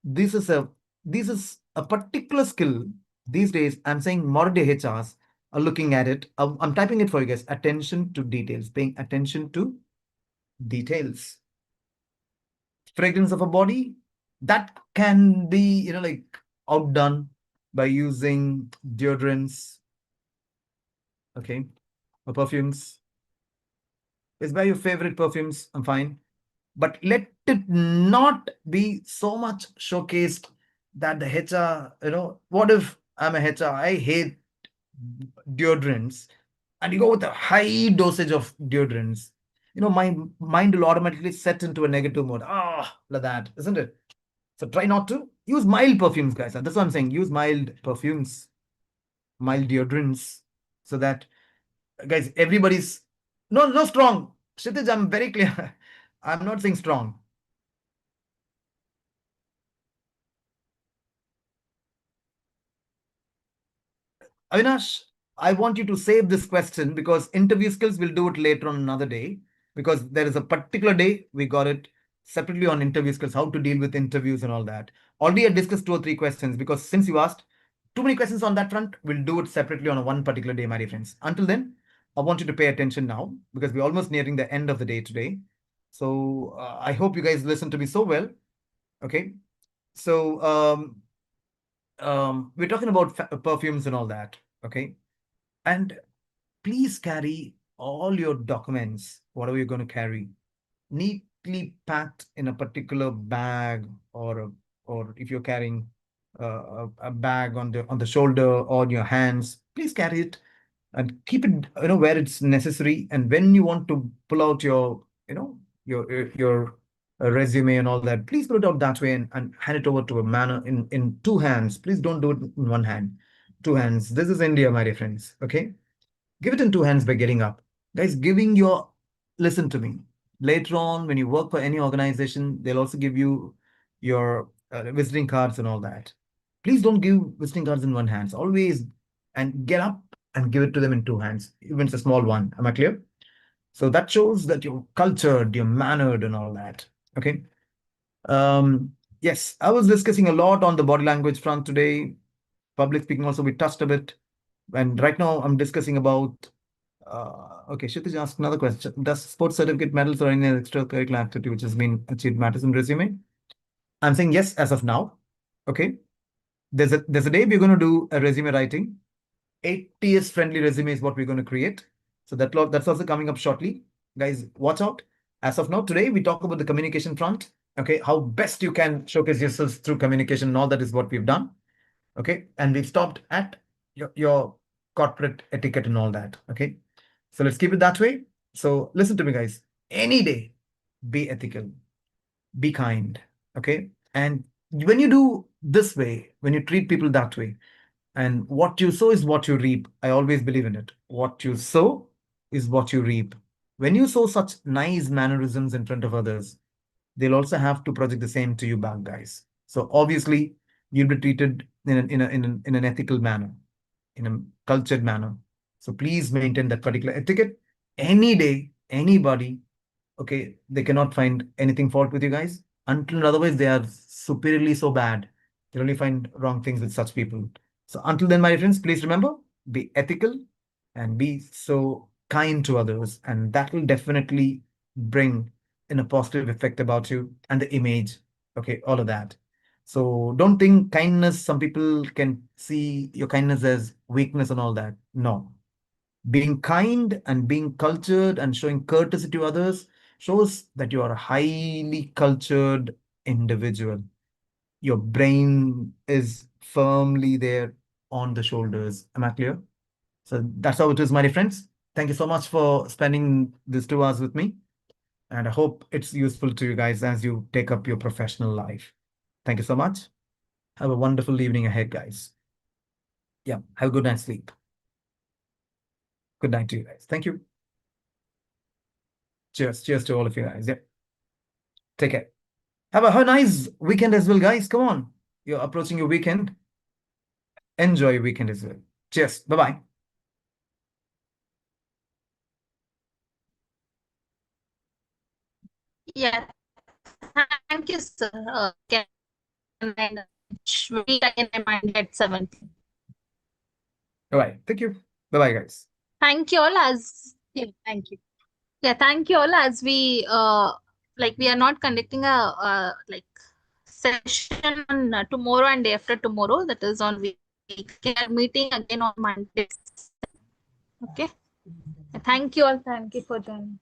This is a this is a particular skill these days. I'm saying modern day HRs are looking at it. I'm typing it for you guys. Attention to details, paying attention to details. Fragrance of a body that can be like outdone by using deodorants, okay, or perfumes. Is by your favorite perfumes. I'm fine, but let it not be so much showcased that the HR, what if I'm a HR, I hate deodorants, and you go with a high dosage of deodorants. my mind will automatically set into a negative mode. Like that, isn't it? So try not to use mild perfumes, guys. That's what I'm saying. Use mild perfumes, mild deodorants, so that, guys, everybody's no strong. Kshitij, I'm very clear. I'm not saying strong. Avinash, I want you to save this question because interview skills will do it later on another day, because there is a particular day we got it separately on interview skills, how to deal with interviews and all that. Already I discussed 2 or 3 questions, because since you asked too many questions on that front, we'll do it separately on a one particular day, my dear friends. Until then, I want you to pay attention now, because we're almost nearing the end of the day today. So I hope you guys listen to me so well. Okay. So we're talking about perfumes and all that. Okay. And please carry all your documents, whatever you're going to carry, neatly packed in a particular bag, or if you're carrying a bag on the shoulder or on your hands, please carry it and keep it, where it's necessary. And when you want to pull out your resume and all that, please pull it out that way, and hand it over to a manner in 2 hands. Please don't do it in one hand. 2 hands. This is India, my dear friends. Okay, give it in 2 hands by getting up. Guys, listen to me. Later on, when you work for any organization, they'll also give you your visiting cards and all that. Please don't give visiting cards in one hand. Always, and get up and give it to them in 2 hands, even if it's a small one. Am I clear? So that shows that you're cultured, you're mannered, and all that. Okay. Yes, I was discussing a lot on the body language front today. Public speaking also we touched a bit. And right now I'm discussing about okay, Kshitij asked another question. Does sports certificate, medals, or any extracurricular activity which has been achieved matters in resume? I'm saying yes as of now. Okay. There's a day we're going to do a resume writing. 80s friendly resume is what we're going to create. So that's also coming up shortly. Guys, watch out. As of now, today we talk about the communication front. Okay, how best you can showcase yourselves through communication, and all that is what we've done. Okay, and we've stopped at your corporate etiquette and all that. Okay, so let's keep it that way. So listen to me, guys. Any day, be ethical, be kind. Okay, and when you do this way, when you treat people that way, and what you sow is what you reap. I always believe in it. What you sow is what you reap. When you sow such nice mannerisms in front of others, they'll also have to project the same to you back, guys. So obviously, you'll be treated in an ethical manner, in a cultured manner. So please maintain that particular etiquette. Any day, anybody, okay, they cannot find anything fault with you guys, until otherwise they are superiorly so bad. They only find wrong things with such people. So until then, my friends, please remember, be ethical and be so kind to others, and that will definitely bring in a positive effect about you and the image. Okay, all of that. So don't think kindness, some people can see your kindness as weakness and all that. No, being kind and being cultured and showing courtesy to others shows that you are a highly cultured individual. Your brain is firmly there on the shoulders. Am I clear? So that's how it is, my dear friends. Thank you so much for spending these 2 hours with me. And I hope it's useful to you guys as you take up your professional life. Thank you so much. Have a wonderful evening ahead, guys. Yeah, have a good night's sleep. Good night to you guys. Thank you. Cheers. Cheers to all of you guys. Yeah. Take care. Have a nice weekend as well, guys. Come on. You're approaching your weekend. Enjoy your weekend as well. Cheers. Bye bye. Yeah, thank you, sir. Can I meet again remind at 17? Bye bye. Thank you. Bye bye, guys. Thank you all as yeah, thank you. Yeah, thank you all as we like we are not conducting a like session on tomorrow and day after tomorrow, that is on week. We are meeting again on Monday. Okay. Thank you all. Thank you for joining.